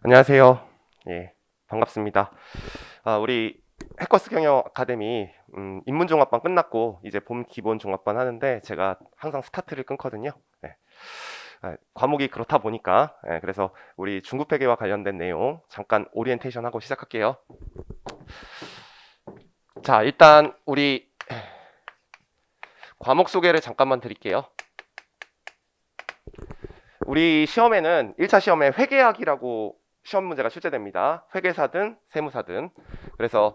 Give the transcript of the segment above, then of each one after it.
안녕하세요. 예, 반갑습니다. 우리 해커스 경영 아카데미 입문종합반 끝났고 이제 봄 기본 종합반 하는데 제가 항상 스타트를 끊거든요. 예. 과목이 그렇다 보니까 그래서 우리 중급 회계와 관련된 내용 잠깐 오리엔테이션 하고 시작할게요. 자, 일단 우리 과목 소개를 잠깐만 드릴게요. 우리 시험에는 1차 시험에 회계학이라고 시험 문제가 출제됩니다. 회계사든 세무사든. 그래서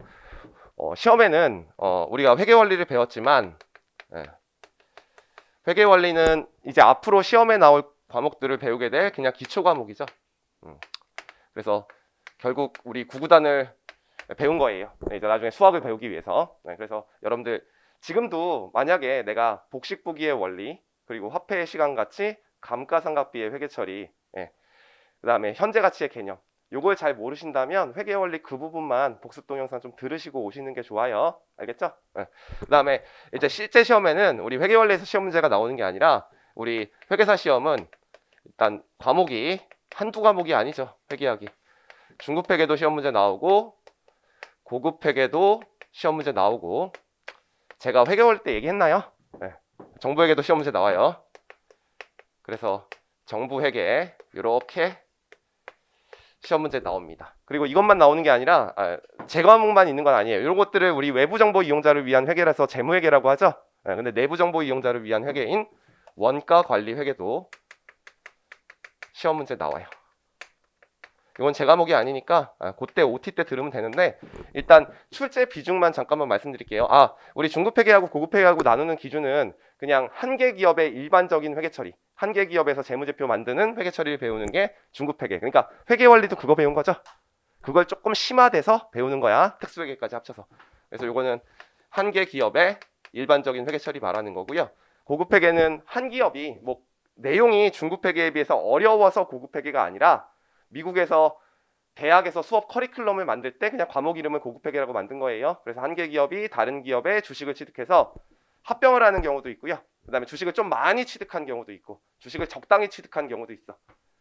시험에는 우리가 회계 원리를 배웠지만 회계 원리는 이제 앞으로 시험에 나올 과목들을 배우게 될 그냥 기초 과목이죠. 그래서 결국 우리 구구단을 배운 거예요. 이제 나중에 수학을 배우기 위해서. 그래서 여러분들 지금도 만약에 내가 복식부기의 원리 그리고 화폐의 시간 가치 감가상각비의 회계 처리 그 다음에 현재 가치의 개념 요걸 잘 모르신다면 회계 원리 그 부분만 복습 동영상 좀 들으시고 오시는 게 좋아요. 알겠죠? 그 다음에 이제 실제 시험에는 우리 회계 원리에서 시험 문제가 나오는 게 아니라 우리 회계사 시험은 일단 과목이 한두 과목이 아니죠. 회계학이 중급 회계도 시험 문제 나오고 고급 회계도 시험 문제 나오고 제가 회계 원리 때 얘기했나요? 정부 회계도 시험 문제 나와요. 그래서 정부 회계 이렇게 시험 문제 나옵니다. 그리고 이것만 나오는 게 아니라 제 과목만 있는 건 아니에요. 이런 것들을 우리 외부 정보 이용자를 위한 회계라서 재무회계라고 하죠. 근데 내부 정보 이용자를 위한 회계인 원가 관리 회계도 시험 문제 나와요. 이건 제 과목이 아니니까 그때 OT 때 들으면 되는데 일단 출제 비중만 잠깐만 말씀드릴게요. 우리 중급 회계하고 고급 회계하고 나누는 기준은 그냥 한 개 기업의 일반적인 회계 처리, 한 개 기업에서 재무제표 만드는 회계 처리를 배우는 게 중급 회계. 그러니까 회계 원리도 그거 배운 거죠. 그걸 조금 심화돼서 배우는 거야. 특수 회계까지 합쳐서. 그래서 이거는 한 개 기업의 일반적인 회계 처리 말하는 거고요. 고급 회계는 한 기업이 뭐 내용이 중급 회계에 비해서 어려워서 고급 회계가 아니라 미국에서 대학에서 수업 커리큘럼을 만들 때 그냥 과목 이름을 고급 회계라고 만든 거예요. 그래서 한 개 기업이 다른 기업의 주식을 취득해서 합병을 하는 경우도 있고요. 그 다음에 주식을 좀 많이 취득한 경우도 있고 주식을 적당히 취득한 경우도 있어.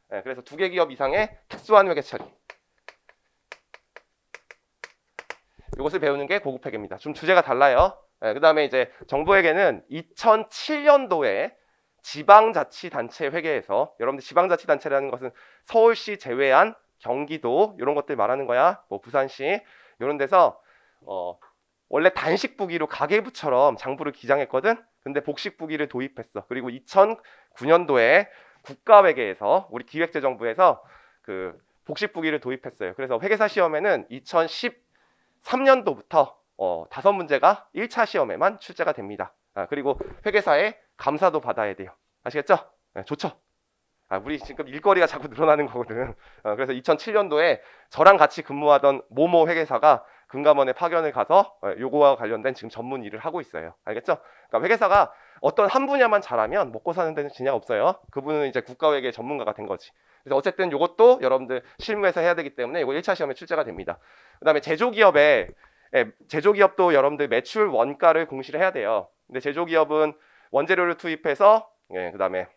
그래서 두 개 기업 이상의 특수한 회계 처리. 이것을 배우는 게 고급 회계입니다. 좀 주제가 달라요. 그 다음에 이제 정부 회계는 2007년도에 지방자치단체 회계에서 여러분들 지방자치단체라는 것은 서울시 제외한 경기도 이런 것들 말하는 거야. 뭐 부산시 이런 데서 원래 단식부기로 가계부처럼 장부를 기장했거든. 근데 복식부기를 도입했어. 그리고 2009년도에 국가회계에서 우리 기획재정부에서 그 복식부기를 도입했어요. 그래서 회계사 시험에는 2013년도부터 5문제가 1차 시험에만 출제가 됩니다. 그리고 회계사에 감사도 받아야 돼요. 아시겠죠? 좋죠? 우리 지금 일거리가 자꾸 늘어나는 거거든. 그래서 2007년도에 저랑 같이 근무하던 모모 회계사가 금감원에 파견을 가서 요거와 관련된 지금 전문 일을 하고 있어요. 알겠죠? 그러니까 회계사가 어떤 한 분야만 잘하면 먹고 사는 데는 진짜 없어요. 그분은 이제 국가회계 전문가가 된 거지. 그래서 어쨌든 요것도 여러분들 실무에서 해야 되기 때문에 이거 1차 시험에 출제가 됩니다. 그 다음에 제조기업도 여러분들 매출 원가를 공시를 해야 돼요. 근데 제조기업은 원재료를 투입해서 그 다음에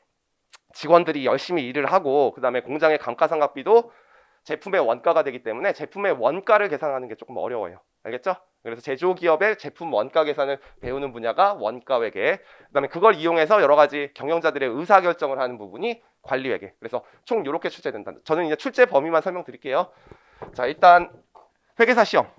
직원들이 열심히 일을 하고 그 다음에 공장의 감가상각비도 제품의 원가가 되기 때문에 제품의 원가를 계산하는 게 조금 어려워요. 알겠죠? 그래서 제조기업의 제품 원가 계산을 배우는 분야가 원가회계. 그 다음에 그걸 이용해서 여러 가지 경영자들의 의사결정을 하는 부분이 관리회계. 그래서 총 이렇게 출제된다. 저는 이제 출제 범위만 설명드릴게요. 자, 일단 회계사 시험.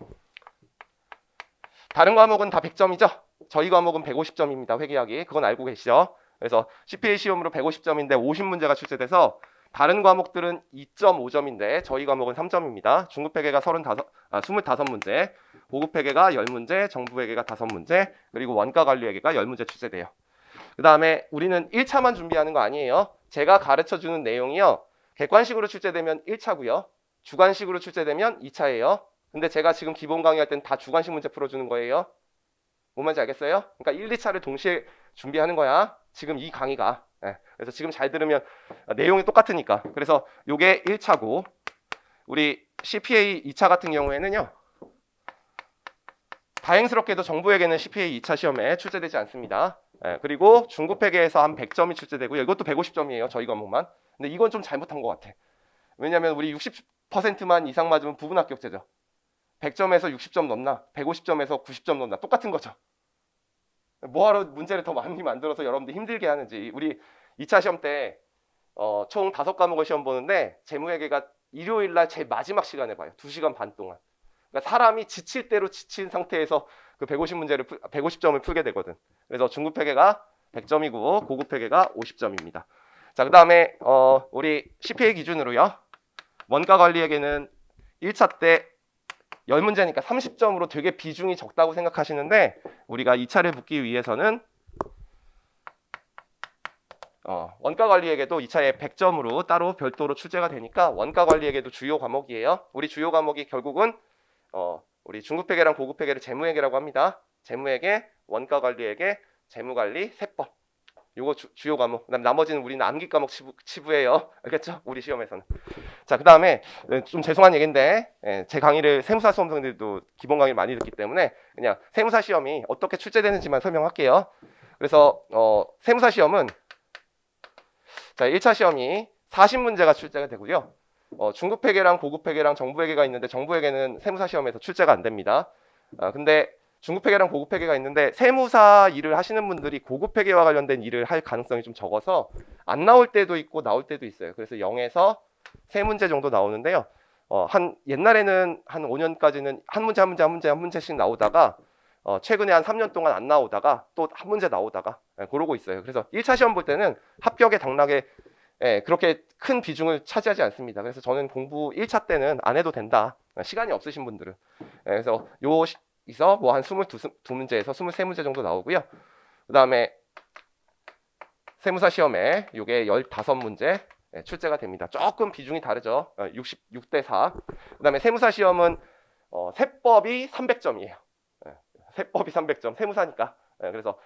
다른 과목은 다 100점이죠? 저희 과목은 150점입니다. 회계학이. 그건 알고 계시죠? 그래서 CPA 시험으로 150점인데 50문제가 출제돼서 다른 과목들은 2.5점인데 저희 과목은 3점입니다. 중급 회계가 25문제, 고급 회계가 10문제, 정부 회계가 5문제, 그리고 원가 관리 회계가 10문제 출제돼요. 그 다음에 우리는 1차만 준비하는 거 아니에요. 제가 가르쳐주는 내용이요. 객관식으로 출제되면 1차고요. 주관식으로 출제되면 2차예요. 근데 제가 지금 기본 강의할 땐 다 주관식 문제 풀어주는 거예요. 뭔 말인지 알겠어요? 그러니까 1, 2차를 동시에 준비하는 거야. 지금 이 강의가. 그래서 지금 잘 들으면 내용이 똑같으니까. 그래서 요게 1차고 우리 CPA 2차 같은 경우에는요. 다행스럽게도 정부에게는 CPA 2차 시험에 출제되지 않습니다. 그리고 중급회계에서 한 100점이 출제되고요. 이것도 150점이에요. 저희 과목만. 근데 이건 좀 잘못한 것 같아. 왜냐하면 우리 퍼센트만 이상 맞으면 부분 합격제죠. 100점에서 60점 넘나 150점에서 90점 넘나 똑같은 거죠. 뭐하러 문제를 더 많이 만들어서 여러분들 힘들게 하는지. 우리 2차 시험 때 총 5과목을 시험 보는데 재무회계가 일요일 날 제일 마지막 시간에 봐요. 2시간 반 동안. 그러니까 사람이 지칠 대로 지친 상태에서 그 150점을 풀게 되거든. 그래서 중급회계가 100점이고 고급회계가 50점입니다. 자, 그다음에 우리 CPA 기준으로요. 원가 관리회계는 1차 때 10문제니까 30점으로 되게 비중이 적다고 생각하시는데 우리가 2차를 붙기 위해서는 원가 관리에게도 2차에 100점으로 따로 별도로 출제가 되니까 원가 관리에게도 주요 과목이에요. 우리 주요 과목이 결국은 우리 중급회계랑 고급회계를 재무회계라고 합니다. 재무회계, 원가 관리회계, 재무관리, 세법. 요거 주요 과목. 그다음 나머지는 우리는 암기 과목 치부예요. 알겠죠? 우리 시험에서는. 자, 그다음에 좀 죄송한 얘기인데 제 강의를 세무사 수험생들도 기본 강의를 많이 듣기 때문에 그냥 세무사 시험이 어떻게 출제되는지만 설명할게요. 그래서 세무사 시험은 자, 1차 시험이 40문제가 출제가 되고요. 중급회계랑 고급회계랑 정부회계가 있는데 정부회계는 세무사 시험에서 출제가 안 됩니다. 근데 중급회계랑 고급회계가 있는데 세무사 일을 하시는 분들이 고급회계와 관련된 일을 할 가능성이 좀 적어서 안 나올 때도 있고 나올 때도 있어요. 그래서 0에서 3문제 정도 나오는데요. 옛날에는 한 5년까지는 한 문제씩 나오다가 최근에 한 3년 동안 안 나오다가 또 한 문제 나오다가 그러고 있어요. 그래서 1차 시험 볼 때는 합격의 당락에 그렇게 큰 비중을 차지하지 않습니다. 그래서 저는 공부 1차 때는 안 해도 된다. 시간이 없으신 분들은. 그래서 여기서 뭐 한 22문제에서 23문제 정도 나오고요. 그 다음에 세무사 시험에 이게 15문제 출제가 됩니다. 조금 비중이 다르죠. 66대 4. 그 다음에 세무사 시험은 세법이 300점이에요. 세법이 300점, 세무사니까. 그래서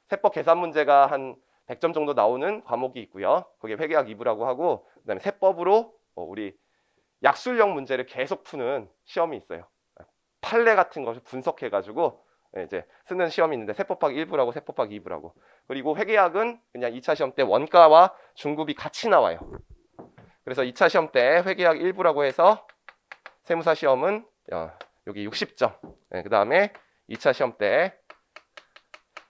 세법 계산 문제가 한 100점 정도 나오는 과목이 있고요. 그게 회계학 2부라고 하고, 그다음에 세법으로 우리 약술형 문제를 계속 푸는 시험이 있어요. 판례 같은 것을 분석해가지고 이제 쓰는 시험이 있는데 세법학 1부라고 세법학 2부라고. 그리고 회계학은 그냥 2차 시험 때 원가와 중급이 같이 나와요. 그래서 2차 시험 때 회계학 1부라고 해서 세무사 시험은 여기 60점. 그 다음에 2차 시험 때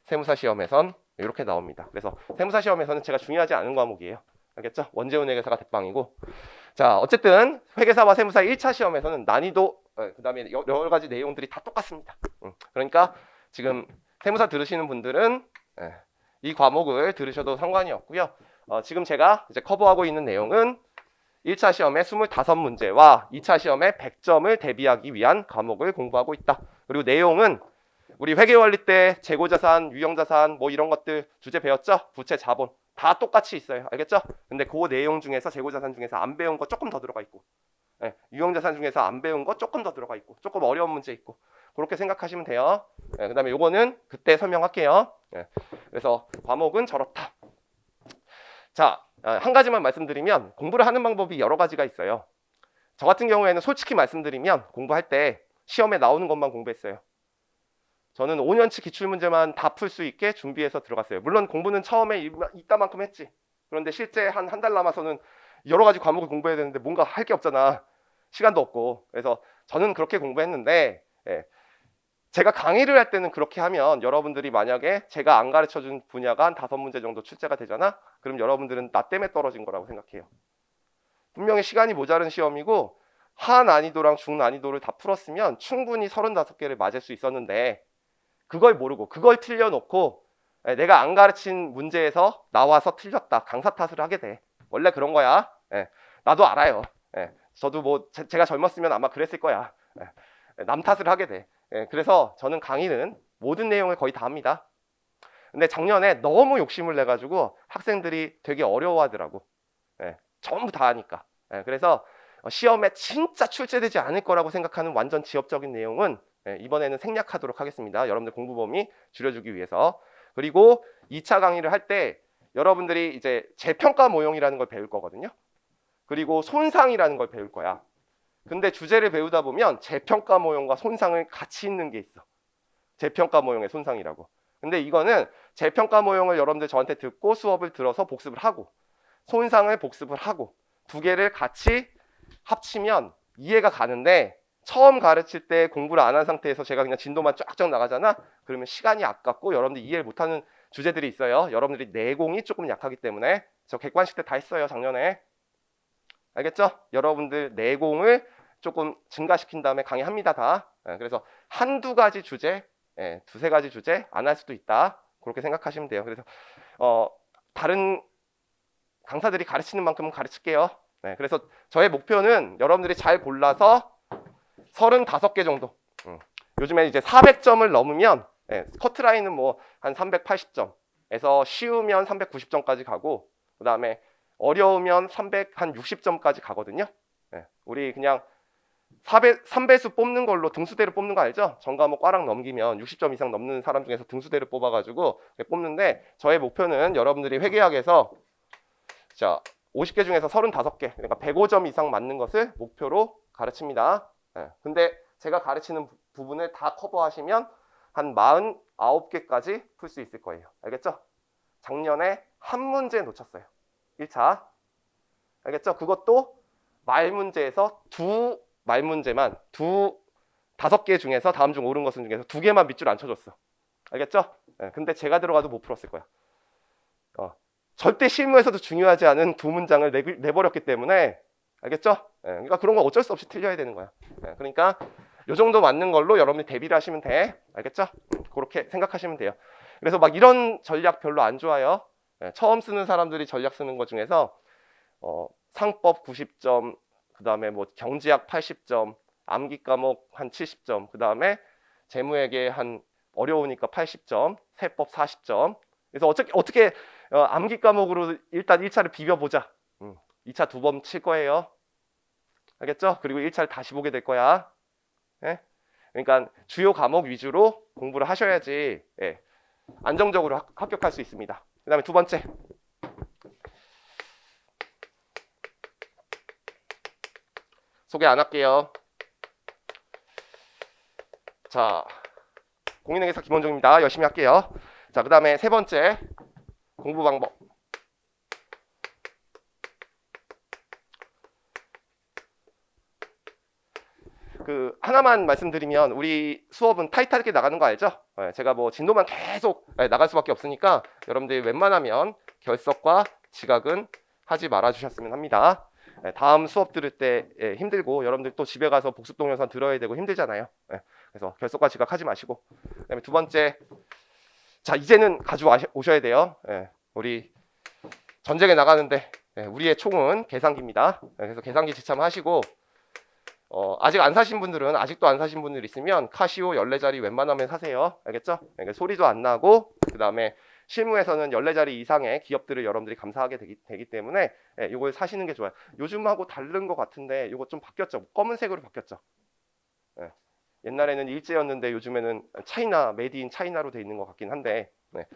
세무사 시험에선 이렇게 나옵니다. 그래서 세무사 시험에서는 제가 중요하지 않은 과목이에요. 알겠죠? 원재훈 회계사가 대빵이고. 자, 어쨌든 회계사와 세무사 1차 시험에서는 난이도 그 다음에 여러 가지 내용들이 다 똑같습니다. 그러니까 지금 세무사 들으시는 분들은 이 과목을 들으셔도 상관이 없고요. 지금 제가 이제 커버하고 있는 내용은 1차 시험에 25문제와 2차 시험에 100점을 대비하기 위한 과목을 공부하고 있다. 그리고 내용은 우리 회계원리 때 재고자산, 유형자산 뭐 이런 것들 주제 배웠죠? 부채, 자본 다 똑같이 있어요. 알겠죠? 근데 그 내용 중에서 재고자산 중에서 안 배운 거 조금 더 들어가 있고 유형자산 중에서 안 배운 거 조금 더 들어가 있고 조금 어려운 문제 있고 그렇게 생각하시면 돼요. 그 다음에 요거는 그때 설명할게요. 그래서 과목은 저렇다. 자, 한 가지만 말씀드리면 공부를 하는 방법이 여러 가지가 있어요. 저 같은 경우에는 솔직히 말씀드리면 공부할 때 시험에 나오는 것만 공부했어요. 저는 5년치 기출문제만 다 풀 수 있게 준비해서 들어갔어요. 물론 공부는 처음에 이따만큼 했지. 그런데 실제 한 달 남아서는 여러 가지 과목을 공부해야 되는데 뭔가 할 게 없잖아. 시간도 없고. 그래서 저는 그렇게 공부했는데 제가 강의를 할 때는 그렇게 하면 여러분들이 만약에 제가 안 가르쳐준 분야가 한 5문제 정도 출제가 되잖아. 그럼 여러분들은 나 때문에 떨어진 거라고 생각해요. 분명히 시간이 모자른 시험이고 하난이도랑 중난이도를 다 풀었으면 충분히 35개를 맞을 수 있었는데 그걸 모르고 그걸 틀려놓고 내가 안 가르친 문제에서 나와서 틀렸다. 강사 탓을 하게 돼. 원래 그런 거야. 나도 알아요. 저도 뭐 제가 젊었으면 아마 그랬을 거야. 남 탓을 하게 돼. 그래서 저는 강의는 모든 내용을 거의 다 합니다. 근데 작년에 너무 욕심을 내가지고 학생들이 되게 어려워하더라고. 전부 다 하니까. 그래서 시험에 진짜 출제되지 않을 거라고 생각하는 완전 지엽적인 내용은 이번에는 생략하도록 하겠습니다. 여러분들 공부 범위 줄여주기 위해서. 그리고 2차 강의를 할 때 여러분들이 이제 재평가 모형이라는 걸 배울 거거든요. 그리고 손상이라는 걸 배울 거야. 근데 주제를 배우다 보면 재평가 모형과 손상을 같이 있는 게 있어. 재평가 모형의 손상이라고. 근데 이거는 재평가 모형을 여러분들 저한테 듣고 수업을 들어서 복습을 하고 손상을 복습을 하고 두 개를 같이 합치면 이해가 가는데 처음 가르칠 때 공부를 안 한 상태에서 제가 그냥 진도만 쫙쫙 나가잖아. 그러면 시간이 아깝고 여러분들이 이해를 못하는 주제들이 있어요. 여러분들이 내공이 조금 약하기 때문에. 저 객관식 때 다 했어요, 작년에. 알겠죠? 여러분들 내공을 조금 증가시킨 다음에 강의합니다, 다. 그래서 한두 가지 주제, 두세 가지 주제 안 할 수도 있다. 그렇게 생각하시면 돼요. 그래서 다른 강사들이 가르치는 만큼은 가르칠게요. 그래서 저의 목표는 여러분들이 잘 골라서 35개 정도. 요즘에 이제 400점을 넘으면 커트라인은 뭐 한 380점에서 쉬우면 390점까지 가고, 그 다음에 어려우면 360점까지 가거든요. 우리 그냥 3배수 뽑는 걸로 등수대로 뽑는 거 알죠? 전과목 꽈락 넘기면 60점 이상 넘는 사람 중에서 등수대로 뽑아가지고 뽑는데, 저의 목표는 여러분들이 회계학에서 자 50개 중에서 35개, 그러니까 105점 이상 맞는 것을 목표로 가르칩니다. 근데 제가 가르치는 부분을 다 커버하시면 한 49개까지 풀 수 있을 거예요. 알겠죠? 작년에 한 문제 놓쳤어요. 1차. 알겠죠? 그것도 말 문제에서 두 말 문제만 5개 중에서 다음 중 옳은 것은 중에서 2개만 밑줄 안 쳐줬어. 알겠죠? 근데 제가 들어가도 못 풀었을 거야. 절대 실무에서도 중요하지 않은 두 문장을 내버렸기 때문에. 알겠죠? 그러니까 그런 거 어쩔 수 없이 틀려야 되는 거야. 그러니까 요 정도 맞는 걸로 여러분이 대비를 하시면 돼. 알겠죠? 그렇게 생각하시면 돼요. 그래서 막 이런 전략 별로 안 좋아요. 처음 쓰는 사람들이 전략 쓰는 것 중에서 상법 90점, 그 다음에 뭐 경제학 80점, 암기 과목 한 70점, 그 다음에 재무회계 한 어려우니까 80점, 세법 40점. 그래서 어떻게 암기 과목으로 일단 1차를 비벼보자. 2차 2번 칠 거예요. 알겠죠? 그리고 1차를 다시 보게 될 거야. 그러니까 주요 과목 위주로 공부를 하셔야지 안정적으로 합격할 수 있습니다. 그 다음에 두 번째. 소개 안 할게요. 자, 공인회계사 김원종입니다. 열심히 할게요. 자, 그 다음에 세 번째. 공부 방법. 하나만 말씀드리면, 우리 수업은 타이트하게 나가는 거 알죠? 제가 뭐 진도만 계속 나갈 수밖에 없으니까 여러분들이 웬만하면 결석과 지각은 하지 말아 주셨으면 합니다. 다음 수업 들을 때 힘들고, 여러분들 또 집에 가서 복습 동영상 들어야 되고 힘들잖아요. 그래서 결석과 지각하지 마시고. 그다음에 두 번째, 자 이제는 가져오셔야 돼요. 우리 전쟁에 나가는데 우리의 총은 계산기입니다. 그래서 계산기 지참하시고, 아직도 안 사신 분들 있으면 카시오 14자리 웬만하면 사세요. 알겠죠? 그러니까 소리도 안 나고, 그 다음에 실무에서는 14자리 이상의 기업들을 여러분들이 감사하게 되기 때문에 이걸 사시는 게 좋아요. 요즘하고 다른 것 같은데 이거 좀 바뀌었죠. 검은색으로 바뀌었죠. 옛날에는 일제였는데 요즘에는 차이나, 메이드 인 차이나로 돼 있는 것 같긴 한데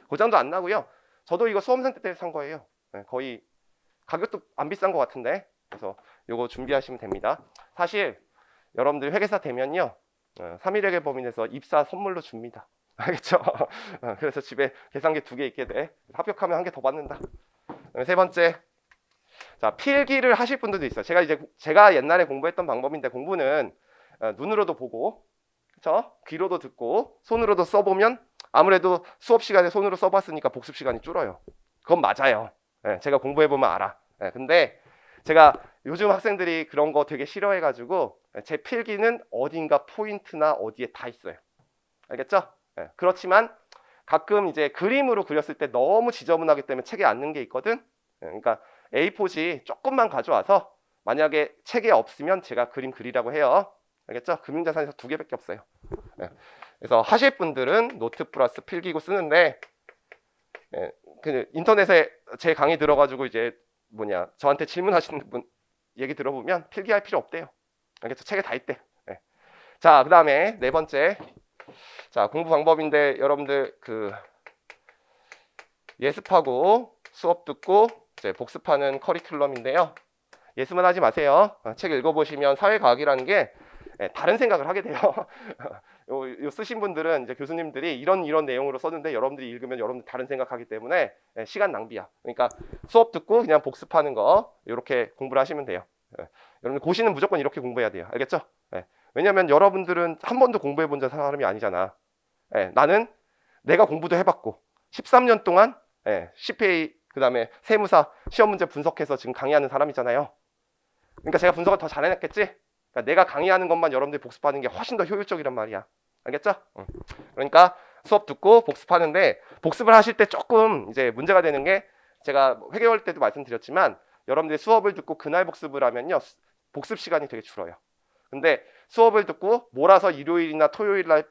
고장도 안 나고요. 저도 이거 수험생 때 산 거예요. 거의 가격도 안 비싼 것 같은데. 그래서 이거 준비하시면 됩니다. 사실 여러분들 회계사 되면요, 3일회계 범인에서 입사 선물로 줍니다. 알겠죠? 그래서 집에 계산기 2개 있게 돼. 합격하면 1개 더 받는다. 세 번째, 자 필기를 하실 분들도 있어요. 제가 옛날에 공부했던 방법인데, 공부는 눈으로도 보고, 그렇죠? 귀로도 듣고, 손으로도 써보면 아무래도 수업 시간에 손으로 써봤으니까 복습 시간이 줄어요. 그건 맞아요. 제가 공부해보면 알아. 근데 제가 요즘 학생들이 그런 거 되게 싫어해가지고 제 필기는 어딘가 포인트나 어디에 다 있어요. 알겠죠? 그렇지만 가끔 이제 그림으로 그렸을 때 너무 지저분하기 때문에 책에 안 넣는 게 있거든. 그러니까 A4지 조금만 가져와서, 만약에 책에 없으면 제가 그림 그리라고 해요. 알겠죠? 금융자산에서 2개밖에 없어요. 그래서 하실 분들은 노트 플러스 필기구 쓰는데, 인터넷에 제 강의 들어가지고 이제 저한테 질문하시는 분 얘기 들어보면 필기할 필요 없대요. 알겠죠? 책에 다 있대. 자, 그 다음에 네 번째. 자, 공부 방법인데, 여러분들 예습하고 수업 듣고 이제 복습하는 커리큘럼인데요. 예습만 하지 마세요. 책 읽어보시면 사회과학이라는 게 다른 생각을 하게 돼요. 요 쓰신 분들은 이제 교수님들이 이런 내용으로 썼는데, 여러분들이 읽으면 여러분들 다른 생각하기 때문에 시간 낭비야. 그러니까 수업 듣고 그냥 복습하는 거, 이렇게 공부를 하시면 돼요. 예. 여러분들 고시는 무조건 이렇게 공부해야 돼요. 알겠죠? 예. 왜냐면 여러분들은 한 번도 공부해 본 사람이 아니잖아. 예. 나는 내가 공부도 해봤고 13년 동안 CPA 그다음에 세무사 시험 문제 분석해서 지금 강의하는 사람이잖아요. 그러니까 제가 분석을 더 잘해냈겠지? 그러니까 내가 강의하는 것만 여러분들이 복습하는 게 훨씬 더 효율적이란 말이야. 알겠죠? 그러니까 수업 듣고 복습하는데 복습을 하실 때 조금 이제 문제가 되는 게 제가 회계월 때도 말씀드렸지만 여러분들이 수업을 듣고 그날 복습을 하면요 복습 시간이 되게 줄어요. 근데 수업을 듣고 몰아서 일요일이나 토요일 날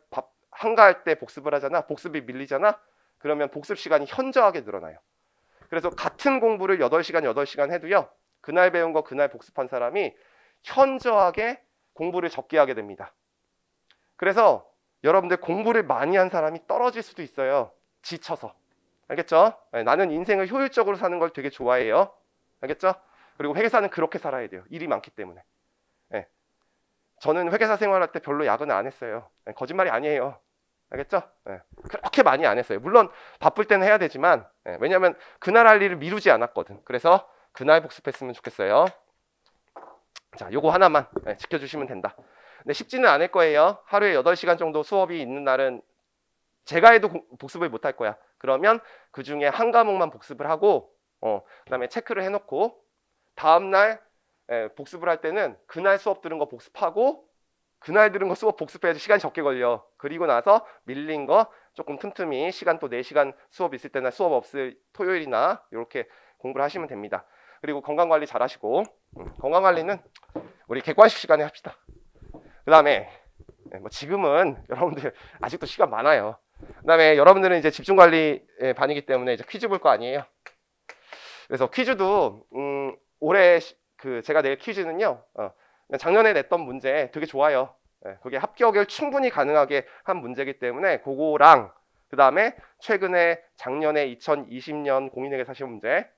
한가할 때 복습을 하잖아. 복습이 밀리잖아. 그러면 복습 시간이 현저하게 늘어나요. 그래서 같은 공부를 8시간 해도요. 그날 배운 거 그날 복습한 사람이 현저하게 공부를 적게 하게 됩니다. 그래서 여러분들 공부를 많이 한 사람이 떨어질 수도 있어요. 지쳐서. 알겠죠? 나는 인생을 효율적으로 사는 걸 되게 좋아해요. 알겠죠? 그리고 회계사는 그렇게 살아야 돼요. 일이 많기 때문에. 저는 회계사 생활할 때 별로 야근을 안 했어요. 거짓말이 아니에요. 알겠죠? 그렇게 많이 안 했어요. 물론 바쁠 때는 해야 되지만 왜냐하면 그날 할 일을 미루지 않았거든. 그래서 그날 복습했으면 좋겠어요. 자, 요거 하나만 지켜주시면 된다. 근데 쉽지는 않을 거예요. 하루에 8시간 정도 수업이 있는 날은 제가 해도 복습을 못 할 거야. 그러면 그 중에 한 과목만 복습을 하고 그다음에 체크를 해놓고 다음날 복습을 할 때는 그날 수업 들은 거 복습하고 그날 들은 거 수업 복습해야지 시간이 적게 걸려. 그리고 나서 밀린 거 조금 틈틈이 시간 또 4시간 수업 있을 때나 수업 없을 토요일이나 이렇게 공부를 하시면 됩니다. 그리고 건강관리 잘 하시고 건강관리는 우리 객관식 시간에 합시다. 그 다음에 뭐 지금은 여러분들 아직도 시간 많아요. 그 다음에 여러분들은 이제 집중관리 반이기 때문에 이제 퀴즈 볼 거 아니에요. 그래서 퀴즈도 올해 제가 낼 퀴즈는요 작년에 냈던 문제 되게 좋아요. 그게 합격을 충분히 가능하게 한 문제이기 때문에 그거랑 그 다음에 최근에 작년에 2020년 공인회계사 시험 문제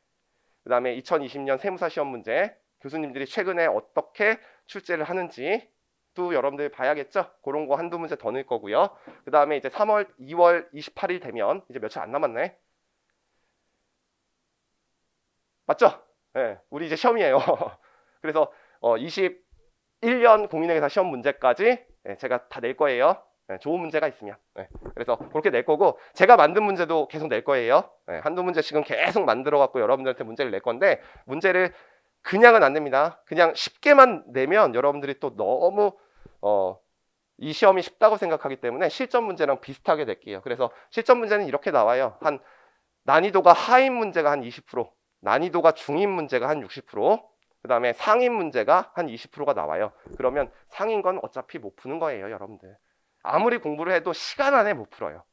그 다음에 2020년 세무사 시험 문제 교수님들이 최근에 어떻게 출제를 하는지 또 여러분들 봐야겠죠. 그런 거 한두 문제 더 넣을 거고요. 그 다음에 이제 2월 28일 되면 이제 며칠 안 남았네. 맞죠? 우리 이제 시험이에요. 그래서 21년 공인회계사 시험 문제까지 제가 다 낼 거예요. 좋은 문제가 있으면. 그래서 그렇게 낼 거고 제가 만든 문제도 계속 낼 거예요. 한두 문제씩은 계속 만들어 갖고 여러분들한테 문제를 낼 건데 문제를 그냥은 안 냅니다. 그냥 쉽게만 내면 여러분들이 또 너무 이 시험이 쉽다고 생각하기 때문에 실전 문제랑 비슷하게 낼게요. 그래서 실전 문제는 이렇게 나와요. 한 난이도가 하인 문제가 한 20%, 난이도가 중인 문제가 한 60%, 그 다음에 상인 문제가 한 20%가 나와요. 그러면 상인 건 어차피 못 푸는 거예요, 여러분들. 아무리 공부를 해도 시간 안에 못 풀어요.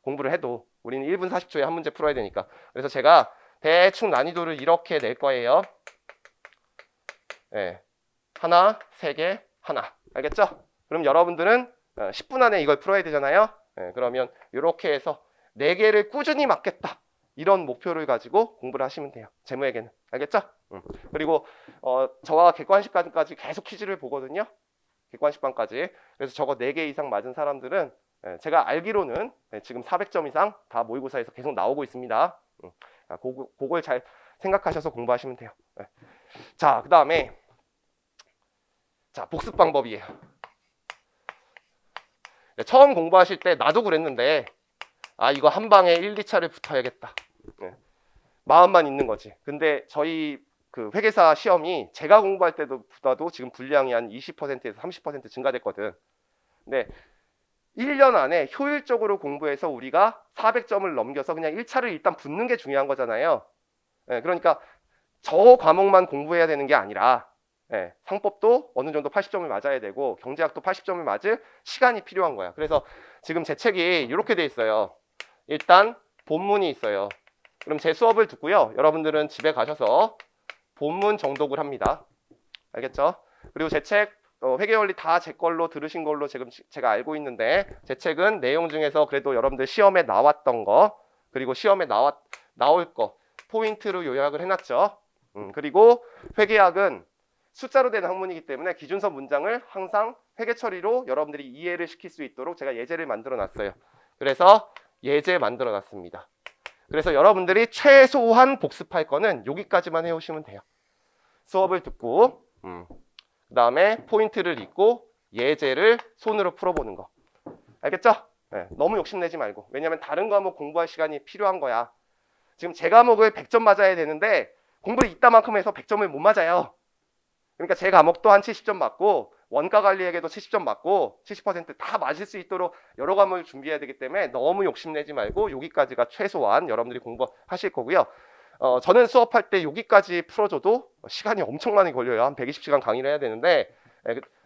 공부를 해도 우리는 1분 40초에 한 문제 풀어야 되니까. 그래서 제가 대충 난이도를 이렇게 낼 거예요. 하나, 3개, 하나. 알겠죠? 그럼 여러분들은 10분 안에 이걸 풀어야 되잖아요. 그러면 이렇게 해서 4개를 꾸준히 맞겠다. 이런 목표를 가지고 공부를 하시면 돼요. 재무회계는. 알겠죠? 그리고 저와 객관식반까지 계속 퀴즈를 보거든요. 객관식반까지. 그래서 저거 4개 이상 맞은 사람들은 제가 알기로는 지금 400점 이상 다 모의고사에서 계속 나오고 있습니다. 그걸 잘 생각하셔서 공부하시면 돼요. 자, 그 다음에 자, 복습 방법이에요. 처음 공부하실 때 나도 그랬는데 이거 한 방에 1, 2차를 붙어야겠다. 마음만 있는 거지. 근데 저희 그 회계사 시험이 제가 공부할 때보다도 지금 분량이 한 20%에서 30% 증가됐거든. 근데 1년 안에 효율적으로 공부해서 우리가 400점을 넘겨서 그냥 1차를 일단 붙는 게 중요한 거잖아요. 그러니까 저 과목만 공부해야 되는 게 아니라 상법도 어느 정도 80점을 맞아야 되고 경제학도 80점을 맞을 시간이 필요한 거야. 그래서 지금 제 책이 이렇게 돼 있어요. 일단 본문이 있어요. 그럼 제 수업을 듣고요. 여러분들은 집에 가셔서 본문 정독을 합니다. 알겠죠? 그리고 제 책 회계원리 다 제 걸로 들으신 걸로 지금 제가 알고 있는데 제 책은 내용 중에서 그래도 여러분들 시험에 나왔던 거 그리고 시험에 나올 거 포인트로 요약을 해놨죠. 그리고 회계학은 숫자로 된 학문이기 때문에 기준서 문장을 항상 회계 처리로 여러분들이 이해를 시킬 수 있도록 제가 예제를 만들어 놨어요. 그래서 예제 만들어 놨습니다. 그래서 여러분들이 최소한 복습할 거는 여기까지만 해오시면 돼요. 수업을 듣고 그 다음에 포인트를 읽고 예제를 손으로 풀어보는 거. 알겠죠? 네, 너무 욕심내지 말고. 왜냐면 다른 과목 공부할 시간이 필요한 거야. 지금 제 과목을 100점 맞아야 되는데 공부를 이따만큼 해서 100점을 못 맞아요. 그러니까 제 과목도 한 70점 맞고 원가 관리에게도 70점 맞고 70%다 맞을 수 있도록 여러 과목을 준비해야 되기 때문에 너무 욕심내지 말고 여기까지가 최소한 여러분들이 공부하실 거고요. 저는 수업할 때 여기까지 풀어줘도 시간이 엄청 많이 걸려요. 한 120시간 강의를 해야 되는데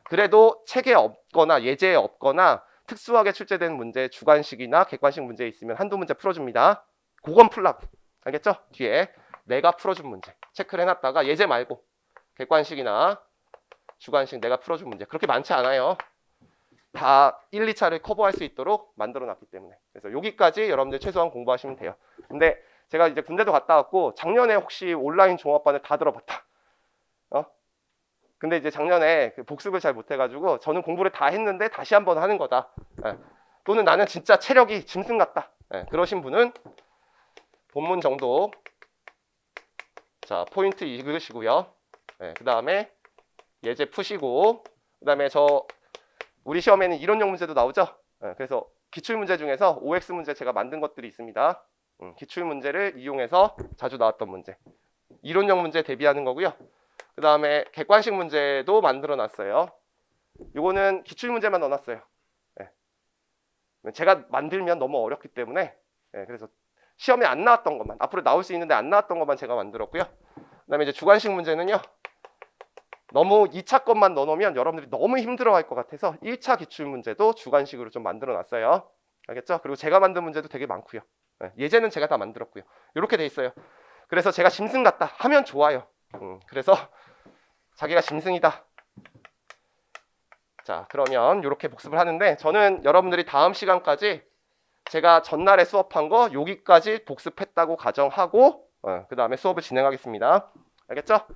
그래도 책에 없거나 예제에 없거나 특수하게 출제된 문제, 주관식이나 객관식 문제 있으면 한두 문제 풀어줍니다. 그건 풀라고. 알겠죠? 뒤에 내가 풀어준 문제 체크를 해놨다가 예제 말고 객관식이나 주관식 내가 풀어준 문제 그렇게 많지 않아요. 다 1, 2차를 커버할 수 있도록 만들어놨기 때문에. 그래서 여기까지 여러분들 최소한 공부하시면 돼요. 근데 제가 이제 군대도 갔다 왔고 작년에 혹시 온라인 종합반을 다 들어봤다. 근데 이제 작년에 복습을 잘 못해가지고 저는 공부를 다 했는데 다시 한번 하는 거다. 또는 나는 진짜 체력이 짐승 같다. 그러신 분은 본문 정도 자 포인트 읽으시고요. 그 다음에 예제 푸시고 그 다음에 우리 시험에는 이론형 문제도 나오죠. 그래서 기출문제 중에서 OX 문제 제가 만든 것들이 있습니다. 기출문제를 이용해서 자주 나왔던 문제 이론형 문제 대비하는 거고요. 그 다음에 객관식 문제도 만들어 놨어요. 이거는 기출문제만 넣어놨어요. 제가 만들면 너무 어렵기 때문에 그래서 시험에 안 나왔던 것만 앞으로 나올 수 있는데 안 나왔던 것만 제가 만들었고요. 그 다음에 이제 주관식 문제는요. 너무 2차 것만 넣어놓으면 여러분들이 너무 힘들어할 것 같아서 1차 기출문제도 주관식으로 좀 만들어 놨어요. 알겠죠? 그리고 제가 만든 문제도 되게 많고요. 예제는 제가 다 만들었고요. 이렇게 돼 있어요. 그래서 제가 짐승 같다 하면 좋아요. 그래서 자기가 짐승이다. 자 그러면 이렇게 복습을 하는데 저는 여러분들이 다음 시간까지 제가 전날에 수업한 거 여기까지 복습했다고 가정하고 그 다음에 수업을 진행하겠습니다. 알겠죠?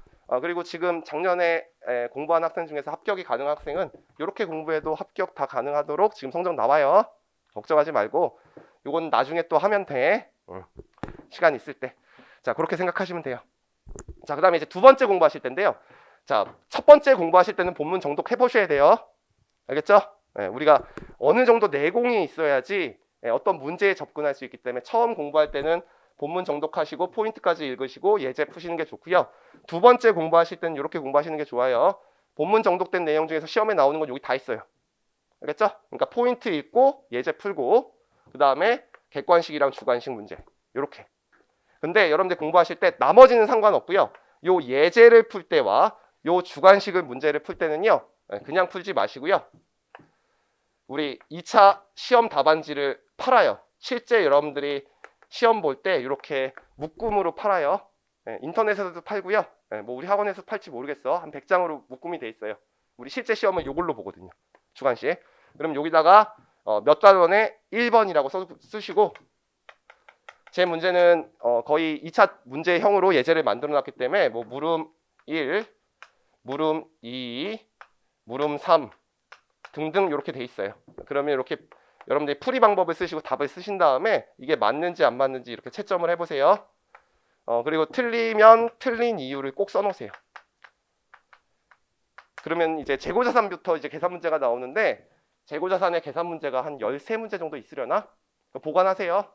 그리고 지금 작년에 공부한 학생 중에서 합격이 가능한 학생은 이렇게 공부해도 합격 다 가능하도록 지금 성적 나와요. 걱정하지 말고 이건 나중에 또 하면 돼. 시간 있을 때. 자 그렇게 생각하시면 돼요. 자 그 다음에 이제 두 번째 공부하실 텐데요. 자 첫 번째 공부하실 때는 본문 정독 해보셔야 돼요. 알겠죠? 우리가 어느 정도 내공이 있어야지 어떤 문제에 접근할 수 있기 때문에 처음 공부할 때는 본문 정독하시고 포인트까지 읽으시고 예제 푸시는 게 좋고요. 두 번째 공부하실 때는 이렇게 공부하시는 게 좋아요. 본문 정독된 내용 중에서 시험에 나오는 건 여기 다 있어요. 알겠죠? 그러니까 포인트 읽고 예제 풀고 그 다음에 객관식이랑 주관식 문제 이렇게. 근데 여러분들 공부하실 때 나머지는 상관없고요. 요 예제를 풀 때와 요 주관식을 문제를 풀 때는요. 그냥 풀지 마시고요. 우리 2차 시험 답안지를 팔아요. 실제 여러분들이 시험 볼 때 이렇게 묶음으로 팔아요. 인터넷에서도 팔고요. 뭐 우리 학원에서 팔지 모르겠어. 한 100장으로 묶음이 돼 있어요. 우리 실제 시험은 이걸로 보거든요. 주관식. 그럼 여기다가 몇 단원에 1번이라고 쓰시고 제 문제는 거의 2차 문제형으로 예제를 만들어 놨기 때문에 뭐 물음 1, 물음 2, 물음 3 등등 이렇게 돼 있어요. 그러면 이렇게 여러분들이 풀이 방법을 쓰시고 답을 쓰신 다음에 이게 맞는지 안 맞는지 이렇게 채점을 해보세요. 그리고 틀리면 틀린 이유를 꼭 써놓으세요. 그러면 이제 재고자산부터 이제 계산 문제가 나오는데 재고자산의 계산 문제가 한 13문제 정도 있으려나? 보관하세요.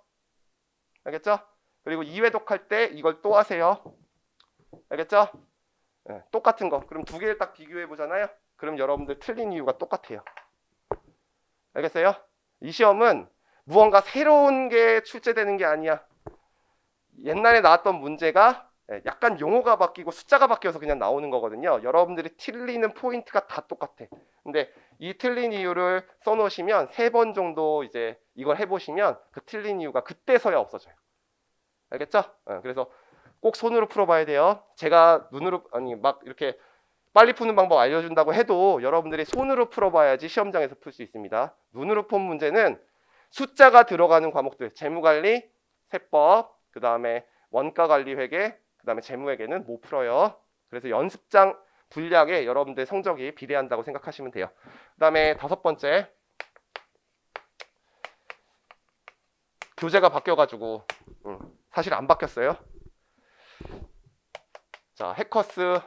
알겠죠? 그리고 2회독 할 때 이걸 또 하세요. 알겠죠? 똑같은 거. 그럼 두 개를 딱 비교해 보잖아요. 그럼 여러분들 틀린 이유가 똑같아요. 알겠어요? 이 시험은 무언가 새로운 게 출제되는 게 아니야. 옛날에 나왔던 문제가 약간 용어가 바뀌고 숫자가 바뀌어서 그냥 나오는 거거든요. 여러분들이 틀리는 포인트가 다 똑같아. 근데 이 틀린 이유를 써놓으시면 3번 정도 이제 이걸 해보시면 그 틀린 이유가 그때서야 없어져요. 알겠죠? 그래서 꼭 손으로 풀어봐야 돼요. 제가 눈으로 막 이렇게 빨리 푸는 방법 알려준다고 해도 여러분들이 손으로 풀어봐야지 시험장에서 풀 수 있습니다. 눈으로 푼 문제는 숫자가 들어가는 과목들, 재무관리, 세법, 그 다음에 원가관리회계, 그 다음에 재무회계는 못 풀어요. 그래서 연습장 분량에 여러분들 성적이 비례한다고 생각하시면 돼요. 그 다음에 5번째, 교재가 바뀌어가지고 사실 안 바뀌었어요. 자, 해커스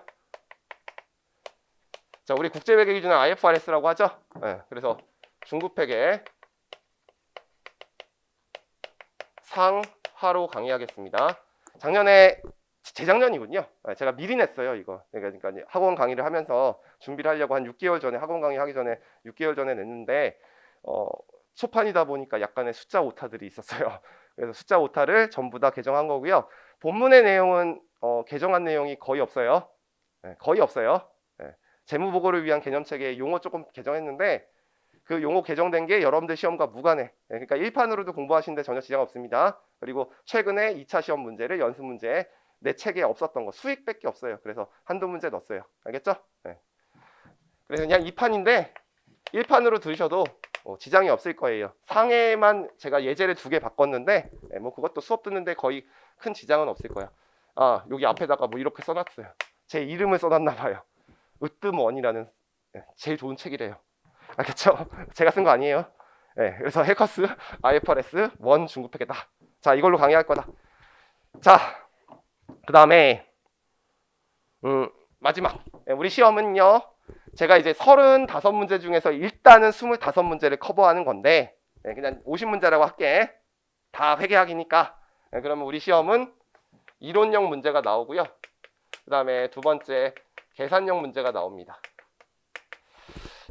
자, 우리 국제회계 기준은 IFRS라고 하죠. 네, 그래서 중국회계 상하로 강의하겠습니다. 재작년이군요. 제가 미리 냈어요, 이거. 그러니까 이제 학원 강의를 하면서 준비를 하려고 한 6개월 전에, 학원 강의 하기 전에 6개월 전에 냈는데, 초판이다 보니까 약간의 숫자 오타들이 있었어요. 그래서 숫자 오타를 전부 다 개정한 거고요. 본문의 내용은 개정한 내용이 거의 없어요. 네, 거의 없어요. 네, 재무보고를 위한 개념체계 용어 조금 개정했는데 그 용어 개정된 게 여러분들 시험과 무관해. 네, 그러니까 1판으로도 공부하시는데 전혀 지장 없습니다. 그리고 최근에 2차 시험 문제를 연습 문제에 내 책에 없었던 거 수익밖에 없어요. 그래서 한두 문제 넣었어요. 알겠죠? 네. 그래서 그냥 2판인데 1판으로 들으셔도 지장이 없을 거예요. 상해만 제가 예제를 2개 바꿨는데 뭐 그것도 수업 듣는데 거의 큰 지장은 없을 거야. 아, 여기 앞에다가 뭐 이렇게 써놨어요. 제 이름을 써놨나 봐요. 으뜸원이라는 제일 좋은 책이래요. 알겠죠? 제가 쓴 거 아니에요. 네, 그래서 해커스 IFRS 1 중국회계다. 자, 이걸로 강의할 거다. 자, 그 다음에 마지막 우리 시험은요. 제가 이제 35문제 중에서 일단은 25문제를 커버하는 건데 그냥 50문제라고 할게. 다 회계학이니까. 그러면 우리 시험은 이론형 문제가 나오고요. 그 다음에 두 번째 계산형 문제가 나옵니다.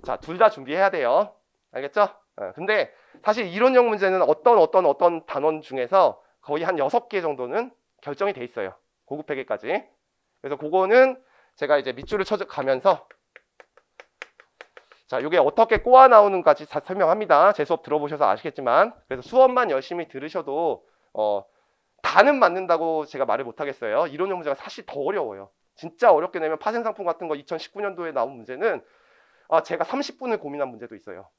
자, 둘 다 준비해야 돼요. 알겠죠? 근데 사실 이론형 문제는 어떤 단원 중에서 거의 한 6개 정도는 결정이 돼 있어요. 고급 회계까지. 그래서 그거는 제가 이제 밑줄을 쳐가면서 자, 이게 어떻게 꼬아 나오는까지 다 설명합니다. 제 수업 들어보셔서 아시겠지만. 그래서 수업만 열심히 들으셔도 다는 맞는다고 제가 말을 못 하겠어요. 이론형 문제가 사실 더 어려워요. 진짜 어렵게 내면 파생상품 같은 거 2019년도에 나온 문제는 제가 30분을 고민한 문제도 있어요.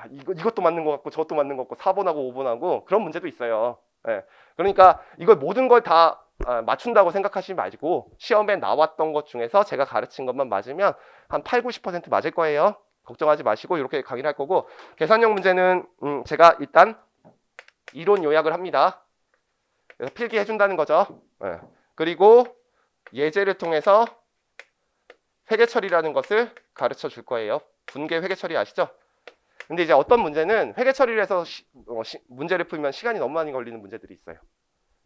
이것도 맞는 것 같고 저것도 맞는 것 같고 4번하고 5번하고 그런 문제도 있어요. 예. 그러니까 이걸 모든 걸 다 맞춘다고 생각하시지 마시고 시험에 나왔던 것 중에서 제가 가르친 것만 맞으면 한 8, 90% 맞을 거예요. 걱정하지 마시고 이렇게 강의를 할 거고 계산형 문제는 제가 일단 이론 요약을 합니다. 그래서 필기해 준다는 거죠. 예. 그리고 예제를 통해서 회계 처리라는 것을 가르쳐 줄 거예요. 분계 회계 처리 아시죠? 근데 이제 어떤 문제는 회계 처리를 해서 문제를 풀면 시간이 너무 많이 걸리는 문제들이 있어요.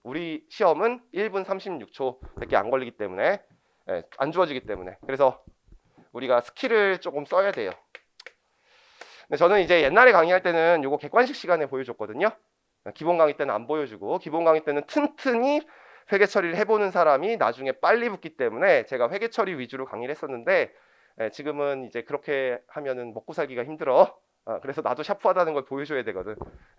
우리 시험은 1분 36초밖에 안 걸리기 때문에 안 주어지기 때문에 그래서 우리가 스킬을 조금 써야 돼요. 근데 저는 이제 옛날에 강의할 때는 이거 객관식 시간에 보여줬거든요. 기본 강의 때는 안 보여주고 기본 강의 때는 튼튼히 회계 처리를 해보는 사람이 나중에 빨리 붙기 때문에 제가 회계 처리 위주로 강의를 했었는데 지금은 이제 그렇게 하면은 먹고 살기가 힘들어. 그래서 나도 샤프하다는 걸 보여줘야 되거든.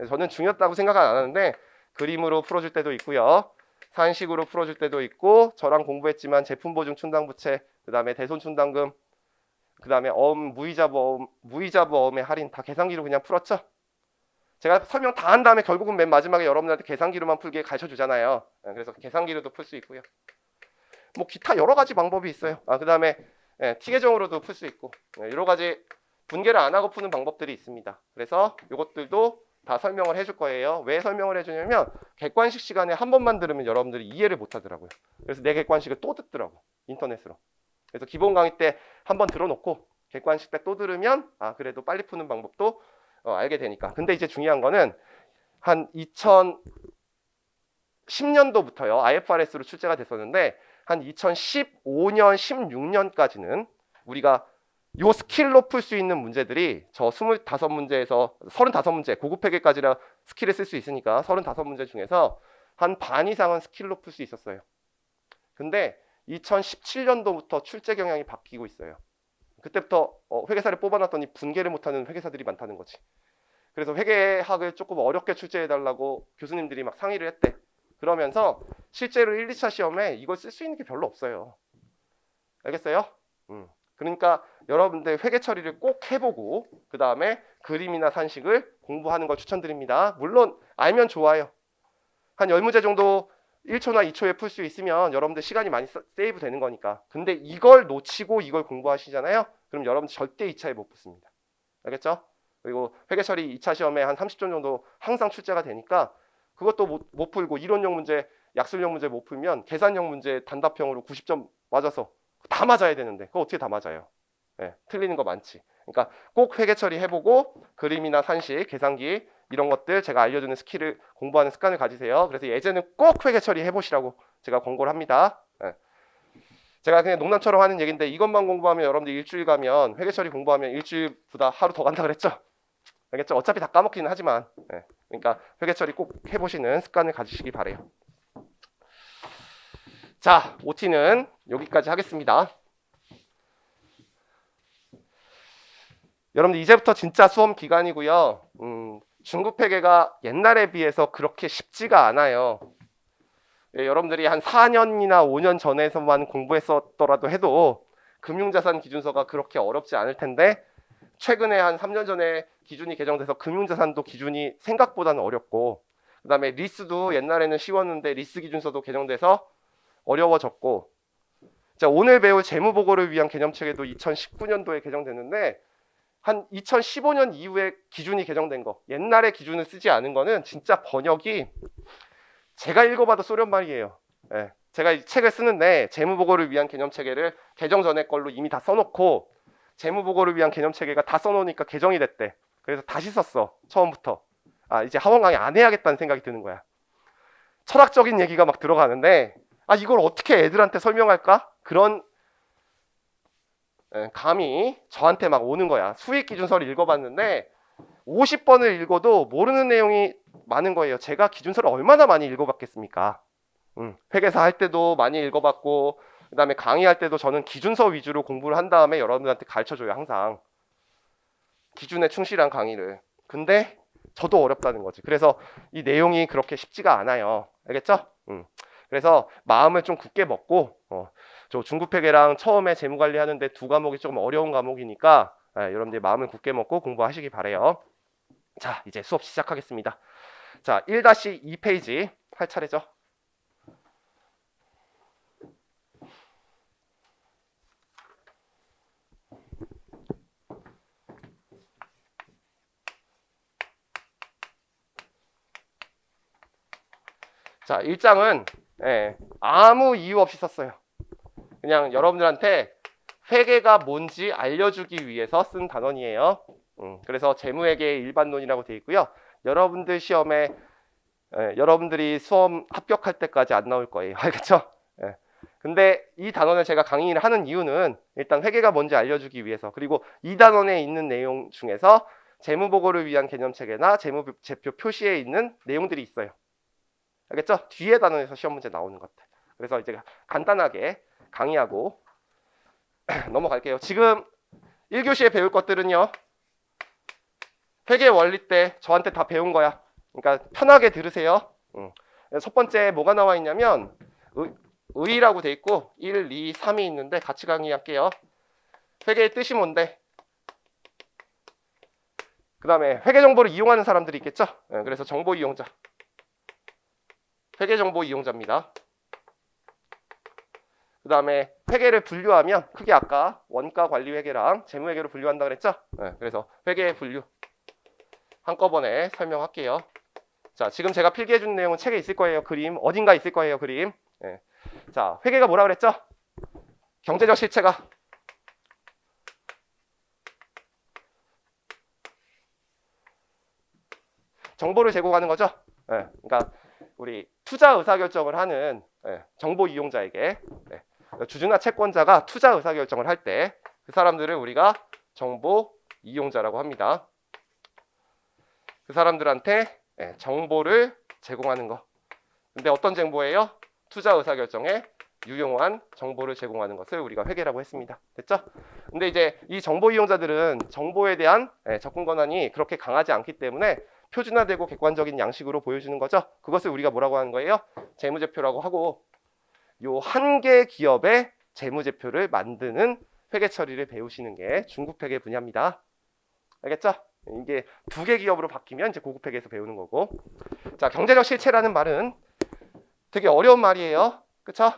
저는 중요하다고 생각은 안 하는데 그림으로 풀어줄 때도 있고요. 산식으로 풀어줄 때도 있고 저랑 공부했지만 제품보증 충당부채 그 다음에 대손충당금 그 다음에 무이자부 어음의 할인 다 계산기로 그냥 풀었죠. 제가 설명 다 한 다음에 결국은 맨 마지막에 여러분들한테 계산기로만 풀게 가르쳐 주잖아요. 그래서 계산기로도 풀 수 있고요. 뭐 기타 여러 가지 방법이 있어요. 그 다음에 T계정으로도 풀 수 있고 여러 가지 분계를 안 하고 푸는 방법들이 있습니다. 그래서 이것들도 다 설명을 해줄 거예요. 왜 설명을 해주냐면 객관식 시간에 한 번만 들으면 여러분들이 이해를 못 하더라고요. 그래서 내 객관식을 또 듣더라고. 인터넷으로. 그래서 기본 강의 때 한 번 들어놓고 객관식 때 또 들으면 그래도 빨리 푸는 방법도 알게 되니까. 근데 이제 중요한 거는 한 2010년도부터요. IFRS로 출제가 됐었는데 한 2015년, 16년까지는 우리가 요 스킬로 풀 수 있는 문제들이 저 25문제에서 35문제, 고급 회계까지라 스킬을 쓸 수 있으니까 35문제 중에서 한 반 이상은 스킬로 풀 수 있었어요. 근데 2017년도부터 출제 경향이 바뀌고 있어요. 그때부터 회계사를 뽑아놨더니 분계를 못하는 회계사들이 많다는 거지. 그래서 회계학을 조금 어렵게 출제해달라고 교수님들이 막 상의를 했대. 그러면서 실제로 1, 2차 시험에 이걸 쓸 수 있는 게 별로 없어요. 알겠어요? 그러니까 여러분들 회계 처리를 꼭 해보고 그 다음에 그림이나 산식을 공부하는 걸 추천드립니다. 물론 알면 좋아요. 한 10문제 정도 1초나 2초에 풀 수 있으면 여러분들 시간이 많이 세이브 되는 거니까. 근데 이걸 놓치고 이걸 공부하시잖아요. 그럼 여러분들 절대 2차에 못 붙습니다. 알겠죠? 그리고 회계 처리 2차 시험에 한 30점 정도 항상 출제가 되니까 그것도 못 풀고 이론형 문제, 약술형 문제 못 풀면 계산형 문제 단답형으로 90점 맞아서 다 맞아야 되는데 그거 어떻게 다 맞아요? 틀리는 거 많지. 그러니까 꼭 회계 처리해보고 그림이나 산식, 계산기 이런 것들 제가 알려주는 스킬을 공부하는 습관을 가지세요. 그래서 예제는 꼭 회계 처리해보시라고 제가 권고를 합니다. 제가 그냥 농담처럼 하는 얘기인데 이것만 공부하면 여러분들 일주일 가면 회계 처리 공부하면 일주일보다 하루 더 간다 그랬죠? 알겠죠? 어차피 다 까먹기는 하지만 그러니까 회계 처리 꼭 해보시는 습관을 가지시기 바래요. 자, OT는 여기까지 하겠습니다. 여러분들 이제부터 진짜 수험 기간이고요. 중급 회계가 옛날에 비해서 그렇게 쉽지가 않아요. 여러분들이 한 4년이나 5년 전에서만 공부했었더라도 해도 금융자산 기준서가 그렇게 어렵지 않을 텐데 최근에 한 3년 전에 기준이 개정돼서 금융자산도 기준이 생각보다는 어렵고 그 다음에 리스도 옛날에는 쉬웠는데 리스 기준서도 개정돼서 어려워졌고 자, 오늘 배울 재무보고를 위한 개념체계도 2019년도에 개정됐는데 한 2015년 이후에 기준이 개정된 거 옛날에 기준을 쓰지 않은 거는 진짜 번역이 제가 읽어봐도 소련 말이에요. 제가 이 책을 쓰는데 재무보고를 위한 개념체계를 개정 전에 걸로 이미 다 써놓고 재무보고를 위한 개념체계가 다 써놓으니까 개정이 됐대. 그래서 다시 썼어. 처음부터. 이제 학원 강의 안 해야겠다는 생각이 드는 거야. 철학적인 얘기가 막 들어가는데 이걸 어떻게 애들한테 설명할까? 그런 감이 저한테 막 오는 거야. 수익기준서를 읽어봤는데 50번을 읽어도 모르는 내용이 많은 거예요. 제가 기준서를 얼마나 많이 읽어봤겠습니까? 회계사 할 때도 많이 읽어봤고 그 다음에 강의할 때도 저는 기준서 위주로 공부를 한 다음에 여러분들한테 가르쳐줘요. 항상 기준에 충실한 강의를. 근데 저도 어렵다는 거지. 그래서 이 내용이 그렇게 쉽지가 않아요. 알겠죠? 그래서 마음을 좀 굳게 먹고 저 중급회계랑 처음에 재무관리 하는데 두 과목이 조금 어려운 과목이니까 여러분들 마음을 굳게 먹고 공부하시기 바래요. 자, 이제 수업 시작하겠습니다. 자, 1-2페이지 할 차례죠. 자, 1장은 아무 이유 없이 썼어요. 그냥 여러분들한테 회계가 뭔지 알려주기 위해서 쓴 단원이에요. 그래서 재무회계의 일반론이라고 되어 있고요. 여러분들 시험에 여러분들이 수험 합격할 때까지 안 나올 거예요. 알겠죠? 근데 이 단원을 제가 강의를 하는 이유는 일단 회계가 뭔지 알려주기 위해서 그리고 이 단원에 있는 내용 중에서 재무보고를 위한 개념체계나 재무제표 표시에 있는 내용들이 있어요. 알겠죠? 뒤에 단원에서 시험 문제 나오는 것들. 그래서 이제 간단하게 강의하고 넘어갈게요. 지금 1교시에 배울 것들은요. 회계 원리 때 저한테 다 배운 거야. 그러니까 편하게 들으세요. 첫 번째 뭐가 나와 있냐면 의라고 돼 있고 1, 2, 3이 있는데 같이 강의할게요. 회계의 뜻이 뭔데? 그 다음에 회계 정보를 이용하는 사람들이 있겠죠? 그래서 정보 이용자. 회계 정보 이용자입니다. 그 다음에 회계를 분류하면 크게 아까 원가 관리 회계랑 재무 회계로 분류한다 그랬죠? 그래서 회계 분류 한꺼번에 설명할게요. 자, 지금 제가 필기해 준 내용은 책에 있을 거예요. 그림 어딘가 있을 거예요. 그림. 자, 회계가 뭐라 그랬죠? 경제적 실체가 정보를 제공하는 거죠. 그러니까 우리 투자 의사결정을 하는 정보 이용자에게 주주나 채권자가 투자 의사결정을 할 때 그 사람들을 우리가 정보 이용자라고 합니다. 그 사람들한테 정보를 제공하는 거. 근데 어떤 정보예요? 투자 의사결정에 유용한 정보를 제공하는 것을 우리가 회계라고 했습니다. 됐죠? 근데 이제 이 정보 이용자들은 정보에 대한 접근 권한이 그렇게 강하지 않기 때문에 표준화되고 객관적인 양식으로 보여주는 거죠. 그것을 우리가 뭐라고 하는 거예요? 재무제표라고 하고 요 한 개 기업의 재무제표를 만드는 회계 처리를 배우시는 게 중급회계 분야입니다. 알겠죠? 이게 두 개 기업으로 바뀌면 이제 고급회계에서 배우는 거고. 자, 경제적 실체라는 말은 되게 어려운 말이에요. 그쵸?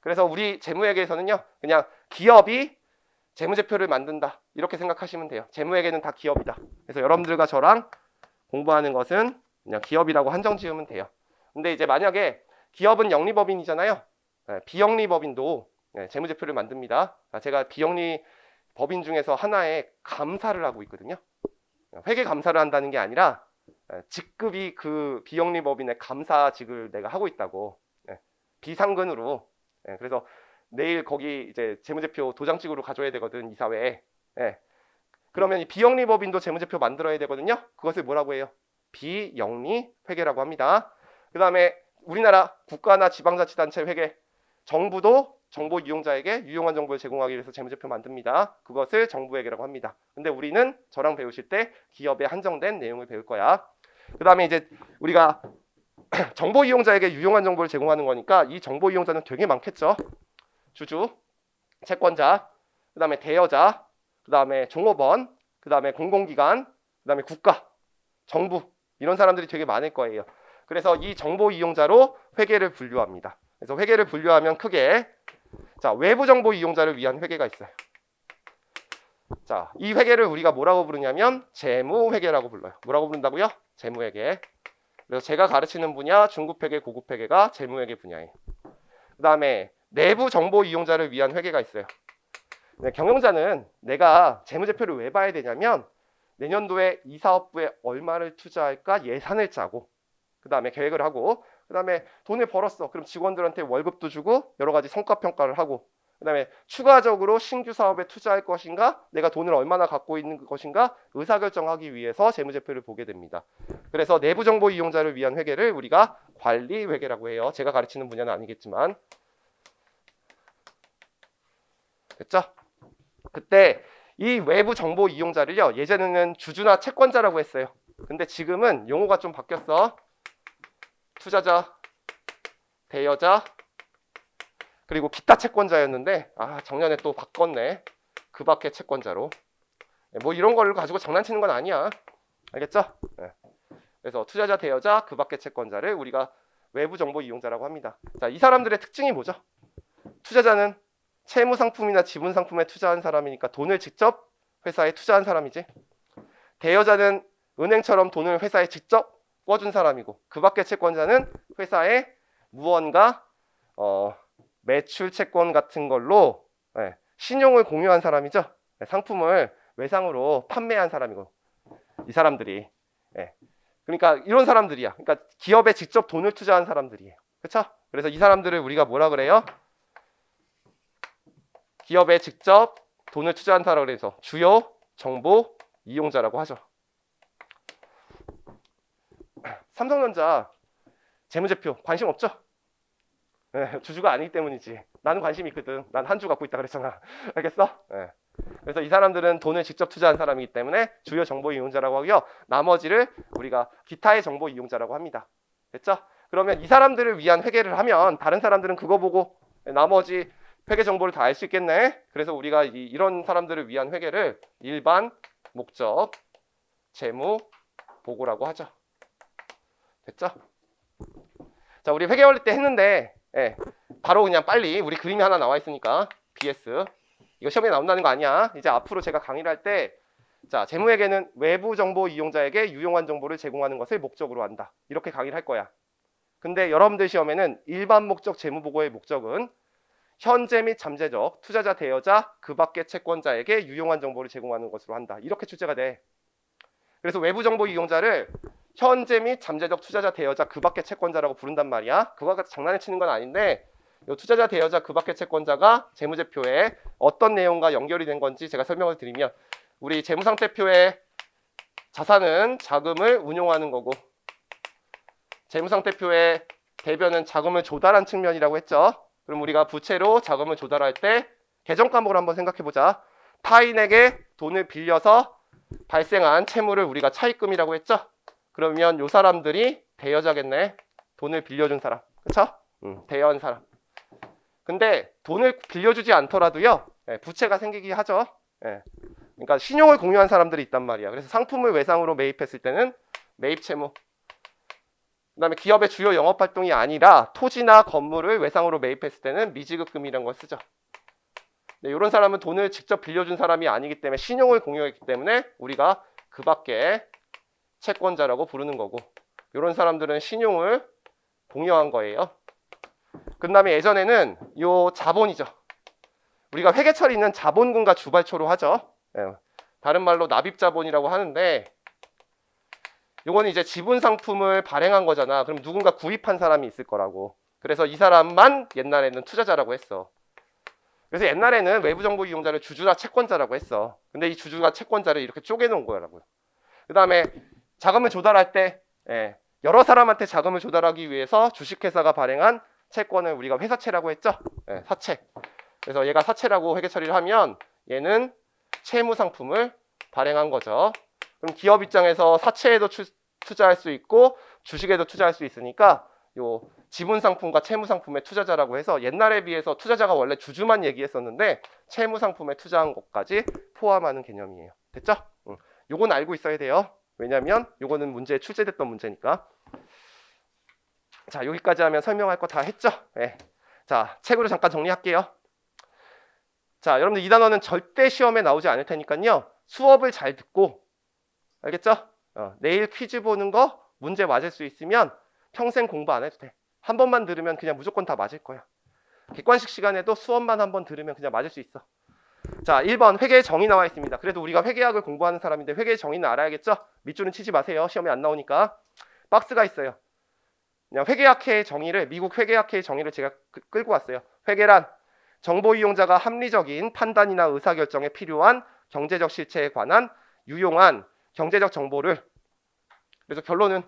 그래서 우리 재무회계에서는요, 그냥 기업이 재무제표를 만든다. 이렇게 생각하시면 돼요. 재무회계는 다 기업이다. 그래서 여러분들과 저랑 공부하는 것은 그냥 기업이라고 한정 지으면 돼요. 근데 이제 만약에 기업은 영리법인이잖아요. 비영리법인도 재무제표를 만듭니다. 제가 비영리 법인 중에서 하나의 감사를 하고 있거든요. 회계 감사를 한다는 게 아니라 직급이 그 비영리법인의 감사직을 내가 하고 있다고. 비상근으로. 그래서 내일 거기 이제 재무제표 도장찍으로 가져야 되거든, 이사회에. 그러면 이 비영리법인도 재무제표 만들어야 되거든요. 그것을 뭐라고 해요? 비영리회계라고 합니다. 그 다음에 우리나라 국가나 지방자치단체 회계, 정부도 정보 이용자에게 유용한 정보를 제공하기 위해서 재무제표 만듭니다. 그것을 정부회계라고 합니다. 근데 우리는 저랑 배우실 때 기업에 한정된 내용을 배울 거야. 그 다음에 이제 우리가 정보 이용자에게 유용한 정보를 제공하는 거니까 이 정보 이용자는 되게 많겠죠. 주주, 채권자, 그 다음에 대여자, 그 다음에 종업원, 그 다음에 공공기관, 그 다음에 국가, 정부, 이런 사람들이 되게 많을 거예요. 그래서 이 정보 이용자로 회계를 분류합니다. 그래서 회계를 분류하면 크게, 자, 외부 정보 이용자를 위한 회계가 있어요. 자, 이 회계를 우리가 뭐라고 부르냐면 재무회계라고 불러요. 뭐라고 부른다고요? 재무회계. 그래서 제가 가르치는 분야 중급회계, 고급회계가 재무회계 분야예요. 그 다음에 내부 정보 이용자를 위한 회계가 있어요. 경영자는 내가 재무제표를 왜 봐야 되냐면 내년도에 이 사업부에 얼마를 투자할까 예산을 짜고, 그 다음에 계획을 하고, 그 다음에 돈을 벌었어. 그럼 직원들한테 월급도 주고 여러 가지 성과평가를 하고, 그 다음에 추가적으로 신규 사업에 투자할 것인가, 내가 돈을 얼마나 갖고 있는 것인가 의사결정하기 위해서 재무제표를 보게 됩니다. 그래서 내부 정보 이용자를 위한 회계를 우리가 관리회계라고 해요. 제가 가르치는 분야는 아니겠지만. 됐죠? 그때 이 외부 정보 이용자를요, 예전에는 주주나 채권자라고 했어요. 근데 지금은 용어가 좀 바뀌었어. 투자자, 대여자, 그리고 기타 채권자였는데 작년에 또 바꿨네. 그 밖의 채권자로. 뭐 이런 걸 가지고 장난치는 건 아니야. 알겠죠? 그래서 투자자, 대여자, 그 밖의 채권자를 우리가 외부 정보 이용자라고 합니다. 자, 이 사람들의 특징이 뭐죠? 투자자는 채무 상품이나 지분 상품에 투자한 사람이니까 돈을 직접 회사에 투자한 사람이지. 대여자는 은행처럼 돈을 회사에 직접 꿔준 사람이고, 그 밖의 채권자는 회사에 무언가 매출 채권 같은 걸로 신용을 공유한 사람이죠. 상품을 외상으로 판매한 사람이고, 이 사람들이. 그러니까 이런 사람들이야. 그러니까 기업에 직접 돈을 투자한 사람들이에요. 그렇죠? 그래서 이 사람들을 우리가 뭐라 그래요? 기업에 직접 돈을 투자한 사람을 해서 주요 정보 이용자라고 하죠. 삼성전자 재무제표 관심 없죠? 주주가 아니기 때문이지. 나는 관심이 있거든. 난 한 주 갖고 있다 그랬잖아. 알겠어? 그래서 이 사람들은 돈을 직접 투자한 사람이기 때문에 주요 정보 이용자라고 하고요. 나머지를 우리가 기타의 정보 이용자라고 합니다. 됐죠? 그러면 이 사람들을 위한 회계를 하면 다른 사람들은 그거 보고 나머지 회계 정보를 다 알 수 있겠네. 그래서 우리가 이런 사람들을 위한 회계를 일반 목적 재무 보고라고 하죠. 됐죠? 자, 우리 회계 원리 때 했는데 바로 그냥 빨리 우리 그림이 하나 나와 있으니까 BS 이거 시험에 나온다는 거 아니야. 이제 앞으로 제가 강의를 할 때 자, 재무회계는 외부 정보 이용자에게 유용한 정보를 제공하는 것을 목적으로 한다. 이렇게 강의를 할 거야. 근데 여러분들 시험에는 일반 목적 재무보고의 목적은 현재 및 잠재적 투자자, 대여자, 그 밖의 채권자에게 유용한 정보를 제공하는 것으로 한다. 이렇게 출제가 돼. 그래서 외부 정보 이용자를 현재 및 잠재적 투자자, 대여자, 그 밖의 채권자라고 부른단 말이야. 그거와 같이 장난을 치는 건 아닌데 이 투자자, 대여자, 그 밖의 채권자가 재무제표에 어떤 내용과 연결이 된 건지 제가 설명을 드리면 우리 재무상태표의 자산은 자금을 운용하는 거고 재무상태표의 대변은 자금을 조달한 측면이라고 했죠. 그럼 우리가 부채로 자금을 조달할 때 계정 과목을 한번 생각해 보자. 타인에게 돈을 빌려서 발생한 채무를 우리가 차입금이라고 했죠. 그러면 이 사람들이 대여자겠네. 돈을 빌려준 사람. 그쵸? 대여한 사람. 근데 돈을 빌려주지 않더라도요. 부채가 생기기 하죠. 그러니까 신용을 공유한 사람들이 있단 말이야. 그래서 상품을 외상으로 매입했을 때는 매입 채무. 그 다음에 기업의 주요 영업활동이 아니라 토지나 건물을 외상으로 매입했을 때는 미지급금이라는 걸 쓰죠. 이런 사람은 돈을 직접 빌려준 사람이 아니기 때문에 신용을 공유했기 때문에 우리가 그 밖에 채권자라고 부르는 거고 이런 사람들은 신용을 공유한 거예요. 그 다음에 예전에는 요 자본이죠. 우리가 회계 처리는 자본금과 주발초로 하죠. 예, 다른 말로 납입자본이라고 하는데 요거는 이제 지분 상품을 발행한 거잖아. 그럼 누군가 구입한 사람이 있을 거라고. 그래서 이 사람만 옛날에는 투자자라고 했어. 그래서 옛날에는 외부 정보 이용자를 주주나 채권자라고 했어. 근데 이 주주나 채권자를 이렇게 쪼개놓은 거라고요. 그 다음에 자금을 조달할 때 여러 사람한테 자금을 조달하기 위해서 주식회사가 발행한 채권을 우리가 회사채라고 했죠. 사채. 그래서 얘가 사채라고 회계 처리를 하면 얘는 채무 상품을 발행한 거죠. 그럼 기업 입장에서 사채에도 투자할 수 있고 주식에도 투자할 수 있으니까 요 지분 상품과 채무 상품의 투자자라고 해서 옛날에 비해서 투자자가 원래 주주만 얘기했었는데 채무 상품에 투자한 것까지 포함하는 개념이에요. 됐죠? 요건 알고 있어야 돼요. 왜냐면 요거는 문제에 출제됐던 문제니까. 자, 여기까지 하면 설명할 거 다 했죠? 네. 자, 책으로 잠깐 정리할게요. 자, 여러분들 이 단어는 절대 시험에 나오지 않을 테니까요. 수업을 잘 듣고, 알겠죠? 내일 퀴즈 보는 거 문제 맞을 수 있으면 평생 공부 안 해도 돼. 한 번만 들으면 그냥 무조건 다 맞을 거야. 객관식 시간에도 수업만 한 번 들으면 그냥 맞을 수 있어. 자, 1번 회계의 정의 나와 있습니다. 그래도 우리가 회계학을 공부하는 사람인데 회계의 정의는 알아야겠죠? 밑줄은 치지 마세요. 시험에 안 나오니까. 박스가 있어요. 그냥 회계학회의 정의를, 미국 회계학회의 정의를 제가 끌고 왔어요. 회계란 정보 이용자가 합리적인 판단이나 의사결정에 필요한 경제적 실체에 관한 유용한 경제적 정보를, 그래서 결론은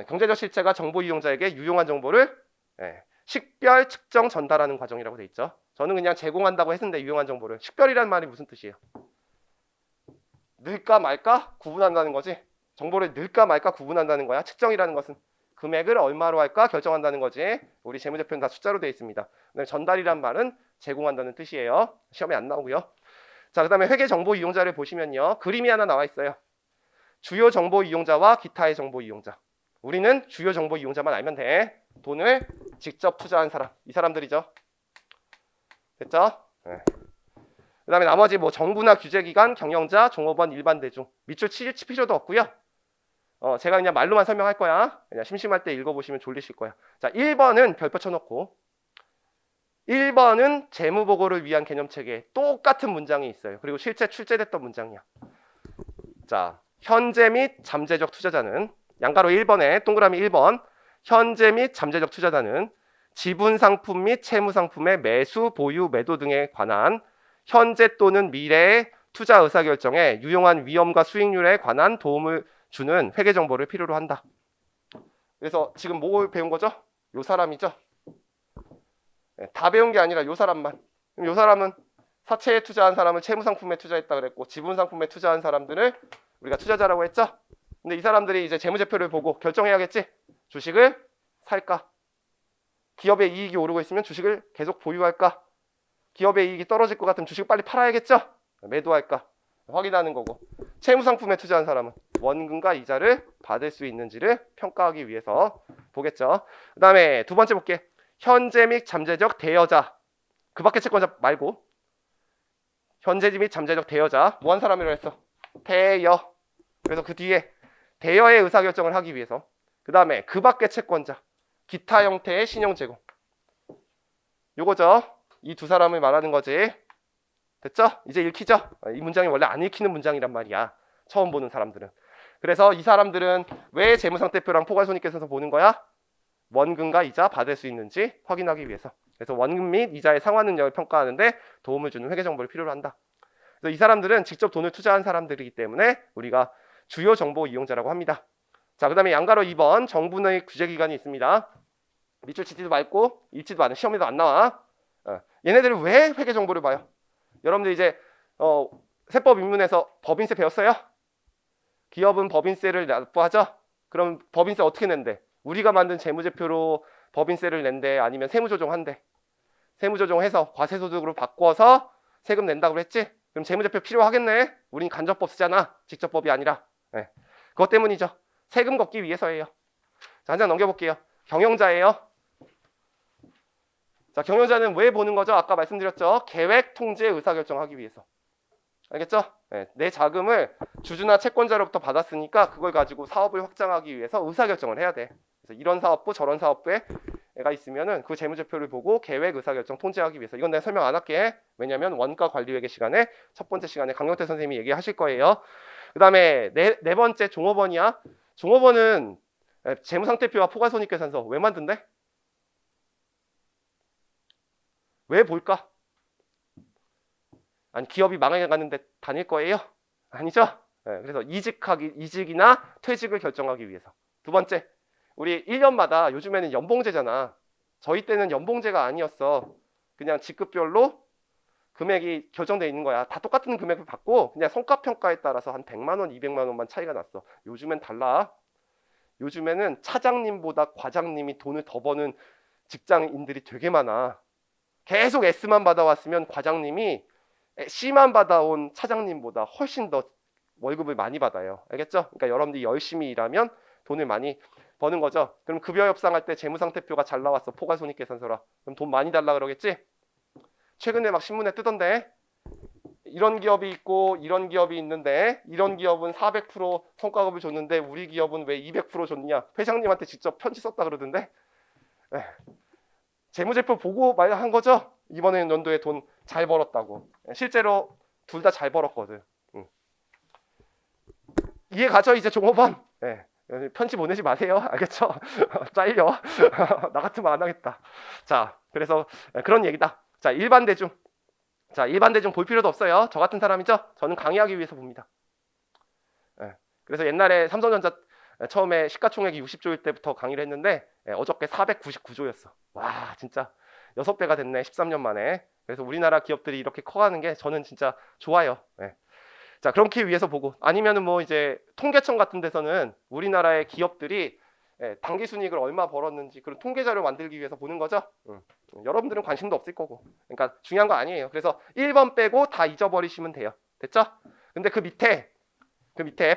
경제적 실체가 정보 이용자에게 유용한 정보를 식별, 측정, 전달하는 과정이라고 돼 있죠. 저는 그냥 제공한다고 했는데 유용한 정보를. 식별이라는 말이 무슨 뜻이에요? 넣을까 말까 구분한다는 거지. 정보를 넣을까 말까 구분한다는 거야. 측정이라는 것은 금액을 얼마로 할까 결정한다는 거지. 우리 재무제표는 다 숫자로 되어 있습니다. 전달이란 말은 제공한다는 뜻이에요. 시험에 안 나오고요. 자, 그 다음에 회계 정보 이용자를 보시면요. 그림이 하나 나와 있어요. 주요 정보 이용자와 기타의 정보 이용자. 우리는 주요 정보 이용자만 알면 돼. 돈을 직접 투자한 사람. 이 사람들이죠. 됐죠? 네. 그 다음에 나머지 뭐 정부나 규제기관, 경영자, 종업원, 일반 대중. 밑줄 칠 필요도 없고요. 제가 그냥 말로만 설명할 거야. 그냥 심심할 때 읽어보시면 졸리실 거야. 자, 1번은 별표 쳐놓고 1번은 재무보고를 위한 개념체계에 똑같은 문장이 있어요. 그리고 실제 출제됐던 문장이야. 자, 현재 및 잠재적 투자자는 양가로 1번에 동그라미 1번 현재 및 잠재적 투자자는 지분 상품 및 채무 상품의 매수, 보유, 매도 등에 관한 현재 또는 미래의 투자 의사결정에 유용한 위험과 수익률에 관한 도움을 주는 회계 정보를 필요로 한다. 그래서 지금 뭘 배운 거죠? 요 사람이죠. 다 배운 게 아니라 요 사람만. 요 사람은 사채에 투자한 사람을 채무 상품에 투자했다 그랬고 지분 상품에 투자한 사람들을 우리가 투자자라고 했죠. 근데 이 사람들이 이제 재무제표를 보고 결정해야겠지. 주식을 살까? 기업의 이익이 오르고 있으면 주식을 계속 보유할까? 기업의 이익이 떨어질 것 같으면 주식을 빨리 팔아야겠죠? 매도할까? 확인하는 거고. 채무 상품에 투자한 사람은 원금과 이자를 받을 수 있는지를 평가하기 위해서 보겠죠. 그 다음에 두 번째 볼게. 현재 및 잠재적 대여자. 그 밖에 채권자 말고 현재 및 잠재적 대여자. 뭐 한 사람이라고 했어? 대여. 그래서 그 뒤에 대여의 의사결정을 하기 위해서. 그 다음에 그 밖에 채권자. 기타 형태의 신용 제공. 요거죠. 이 두 사람을 말하는 거지. 됐죠? 이제 읽히죠? 이 문장이 원래 안 읽히는 문장이란 말이야. 처음 보는 사람들은. 그래서 이 사람들은 왜 재무상태표랑 포괄손익계산서 보는 거야? 원금과 이자 받을 수 있는지 확인하기 위해서. 그래서 원금 및 이자의 상환 능력을 평가하는데 도움을 주는 회계 정보를 필요로 한다. 그래서 이 사람들은 직접 돈을 투자한 사람들이기 때문에 우리가 주요 정보 이용자라고 합니다. 자, 그 다음에 양가로 2번 정부의 규제기관이 있습니다. 밑줄 치지도 말고 읽지도 않은 시험에도 안 나와. 얘네들은 왜 회계 정보를 봐요? 여러분들 이제 세법 입문에서 법인세 배웠어요? 기업은 법인세를 납부하죠? 그럼 법인세 어떻게 낸대? 우리가 만든 재무제표로 법인세를 낸대? 아니면 세무조정한대? 세무조정해서 과세소득으로 바꿔서 세금 낸다고 그랬지? 그럼 재무제표 필요하겠네? 우린 간접법 쓰잖아. 직접법이 아니라. 네. 그것 때문이죠. 세금 걷기 위해서예요. 자, 한 장 넘겨볼게요. 경영자예요. 자, 경영자는 왜 보는 거죠? 아까 말씀드렸죠. 계획, 통제, 의사결정하기 위해서. 알겠죠? 네, 내 자금을 주주나 채권자로부터 받았으니까 그걸 가지고 사업을 확장하기 위해서 의사결정을 해야 돼. 그래서 이런 사업부, 저런 사업부에 애가 있으면은 그 재무제표를 보고 계획 의사결정 통제하기 위해서, 이건 내가 설명 안 할게. 왜냐면 원가 관리회계 시간에 첫 번째 시간에 강영태 선생님이 얘기하실 거예요. 그 다음에 네 번째 종업원이야. 종업원은 재무상태표와 포괄손익계산서 왜 만든대? 왜 볼까? 아니 기업이 망해가는데 다닐 거예요? 아니죠? 그래서 이직이나 퇴직을 결정하기 위해서. 두 번째, 우리 1년마다 요즘에는 연봉제잖아. 저희 때는 연봉제가 아니었어. 그냥 직급별로 금액이 결정돼 있는 거야. 다 똑같은 금액을 받고 그냥 성과평가에 따라서 한 100만 원, 200만 원만 차이가 났어. 요즘엔 달라. 요즘에는 차장님보다 과장님이 돈을 더 버는 직장인들이 되게 많아. 계속 S만 받아왔으면 과장님이 C만 받아온 차장님보다 훨씬 더 월급을 많이 받아요. 알겠죠? 그러니까 여러분들이 열심히 일하면 돈을 많이 버는 거죠. 그럼 급여 협상할 때 재무상태표가 잘 나왔어. 포괄손익계산서라. 그럼 돈 많이 달라 그러겠지? 최근에 막 신문에 뜨던데 이런 기업이 있고 이런 기업이 있는데 이런 기업은 400% 성과급을 줬는데 우리 기업은 왜 200% 줬냐? 회장님한테 직접 편지 썼다 그러던데. 재무제표 보고 말한 거죠? 이번에 연도에 돈 잘 벌었다고. 실제로 둘 다 잘 벌었거든. 이해 가죠? 이제 종업원. 편지 보내지 마세요. 알겠죠? 잘려. 나 같으면 안 하겠다. 자, 그래서 그런 얘기다. 자, 일반 대중. 자, 일반 대중 볼 필요도 없어요. 저 같은 사람이죠? 저는 강의하기 위해서 봅니다. 그래서 옛날에 삼성전자 처음에 시가총액이 60조일 때부터 강의를 했는데 어저께 499조였어. 와, 진짜 6배가 됐네. 13년 만에. 그래서 우리나라 기업들이 이렇게 커가는 게 저는 진짜 좋아요. 자, 그렇기 위해서 보고, 아니면은 뭐 이제 통계청 같은 데서는 우리나라의 기업들이 당기순이익을 얼마 벌었는지 그런 통계자료 만들기 위해서 보는 거죠. 여러분들은 관심도 없을 거고. 그러니까 중요한 거 아니에요. 그래서 1번 빼고 다 잊어버리시면 돼요. 됐죠? 근데 그 밑에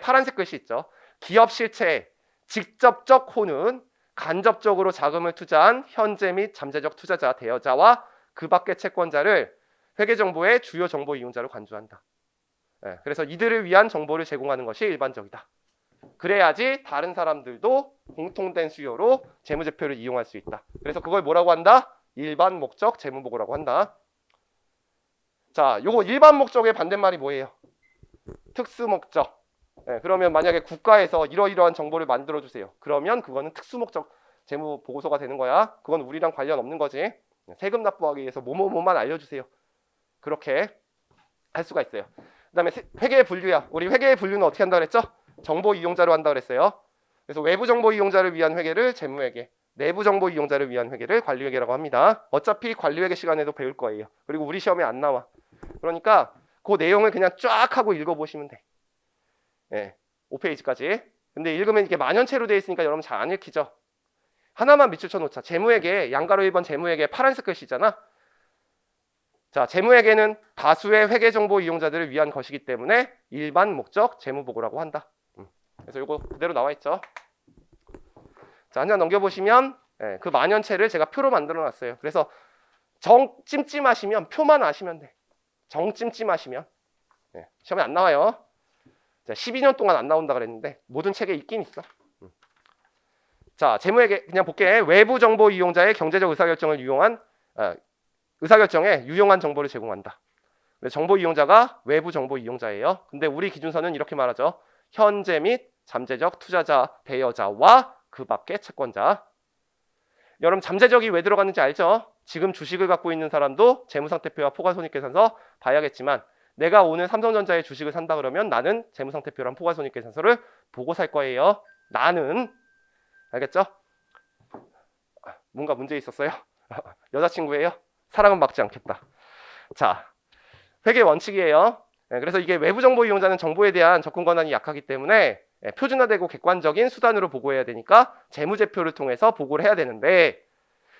파란색 글씨 있죠. 기업 실체의 직접적 호는 간접적으로 자금을 투자한 현재 및 잠재적 투자자, 대여자와 그 밖의 채권자를 회계정보의 주요 정보 이용자로 간주한다. 그래서 이들을 위한 정보를 제공하는 것이 일반적이다. 그래야지 다른 사람들도 공통된 수요로 재무제표를 이용할 수 있다. 그래서 그걸 뭐라고 한다? 일반 목적 재무보고라고 한다. 자, 요거 일반 목적의 반대말이 뭐예요? 특수 목적. 그러면 만약에 국가에서 이러이러한 정보를 만들어 주세요. 그러면 그거는 특수 목적 재무 보고서가 되는 거야. 그건 우리랑 관련 없는 거지. 세금 납부하기 위해서 뭐뭐뭐만 알려주세요. 그렇게 할 수가 있어요. 그다음에 회계 분류야. 우리 회계 분류는 어떻게 한다 그랬죠? 정보 이용자로 한다 그랬어요. 그래서 외부 정보 이용자를 위한 회계를 재무회계, 내부 정보 이용자를 위한 회계를 관리회계라고 합니다. 어차피 관리회계 시간에도 배울 거예요. 그리고 우리 시험에 안 나와. 그러니까 그 내용을 그냥 쫙 하고 읽어보시면 돼. 5페이지까지. 근데 읽으면 이게 만연체로 되어 있으니까 여러분 잘 안 읽히죠? 하나만 밑줄 쳐놓자. 재무회계, 양가로 1번 재무회계 파란색 글씨잖아. 자, 재무회계는 다수의 회계정보 이용자들을 위한 것이기 때문에 일반 목적 재무보고라고 한다. 그래서 이거 그대로 나와 있죠. 자, 한 장 넘겨보시면 그 만연체를 제가 표로 만들어 놨어요. 그래서 정 찜찜하시면 표만 아시면 돼. 정 찜찜하시면 시험에 안 나와요. 자, 12년 동안 안 나온다 그랬는데 모든 책에 있긴 있어. 자, 재무회계 그냥 볼게. 외부 정보 이용자의 경제적 의사결정을 의사결정에 유용한 정보를 제공한다. 정보 이용자가 외부 정보 이용자예요. 근데 우리 기준서는 이렇게 말하죠. 현재 및 잠재적 투자자, 대여자와 그 밖의 채권자. 여러분 잠재적이 왜 들어갔는지 알죠? 지금 주식을 갖고 있는 사람도 재무상태표와 포괄손익계산서 봐야겠지만 내가 오늘 삼성전자의 주식을 산다 그러면 나는 재무상태표랑 포괄손익계산서를 보고 살 거예요. 나는. 알겠죠? 뭔가 문제 있었어요? 여자친구예요? 사랑은 막지 않겠다. 자, 회계 원칙이에요. 그래서 이게 외부 정보 이용자는 정보에 대한 접근 권한이 약하기 때문에 표준화되고 객관적인 수단으로 보고해야 되니까 재무제표를 통해서 보고를 해야 되는데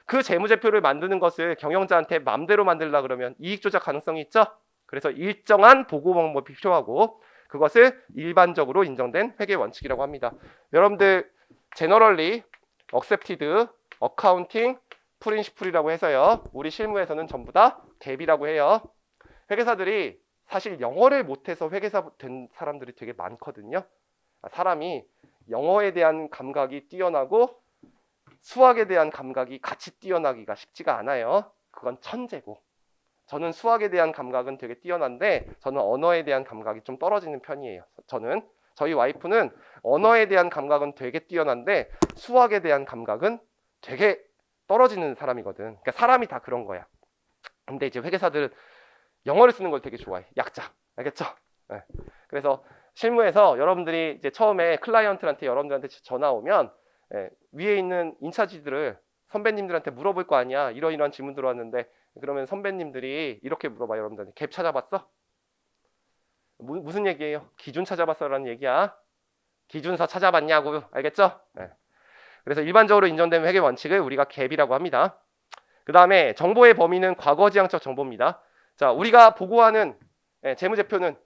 그 재무제표를 만드는 것을 경영자한테 맘대로 만들려고 그러면 이익 조작 가능성이 있죠. 그래서 일정한 보고 방법이 필요하고 그것을 일반적으로 인정된 회계 원칙이라고 합니다. 여러분들 제너럴리 억셉티드 어카운팅 프린시플이라고 해서요. 우리 실무에서는 전부 다 갭이라고 해요. 회계사들이 사실 영어를 못해서 회계사 된 사람들이 되게 많거든요. 사람이 영어에 대한 감각이 뛰어나고 수학에 대한 감각이 같이 뛰어나기가 쉽지가 않아요. 그건 천재고. 저는 수학에 대한 감각은 되게 뛰어난데 저는 언어에 대한 감각이 좀 떨어지는 편이에요. 저희 와이프는 언어에 대한 감각은 되게 뛰어난데 수학에 대한 감각은 되게 떨어지는 사람이거든. 그러니까 사람이 다 그런 거야. 근데 이제 회계사들은 영어를 쓰는 걸 되게 좋아해. 약자. 알겠죠? 네. 그래서 실무에서 여러분들이 이제 처음에 클라이언트한테 여러분들한테 전화 오면 위에 있는 인차지들을 선배님들한테 물어볼 거 아니야. 이러이러한 질문 들어왔는데 그러면 선배님들이 이렇게 물어봐요. 여러분들한테 갭 찾아봤어? 무슨 얘기예요? 기준 찾아봤어라는 얘기야. 기준서 찾아봤냐고. 알겠죠? 네. 그래서 일반적으로 인정되는 회계 원칙을 우리가 갭이라고 합니다. 그 다음에 정보의 범위는 과거지향적 정보입니다. 자, 우리가 보고하는 재무제표는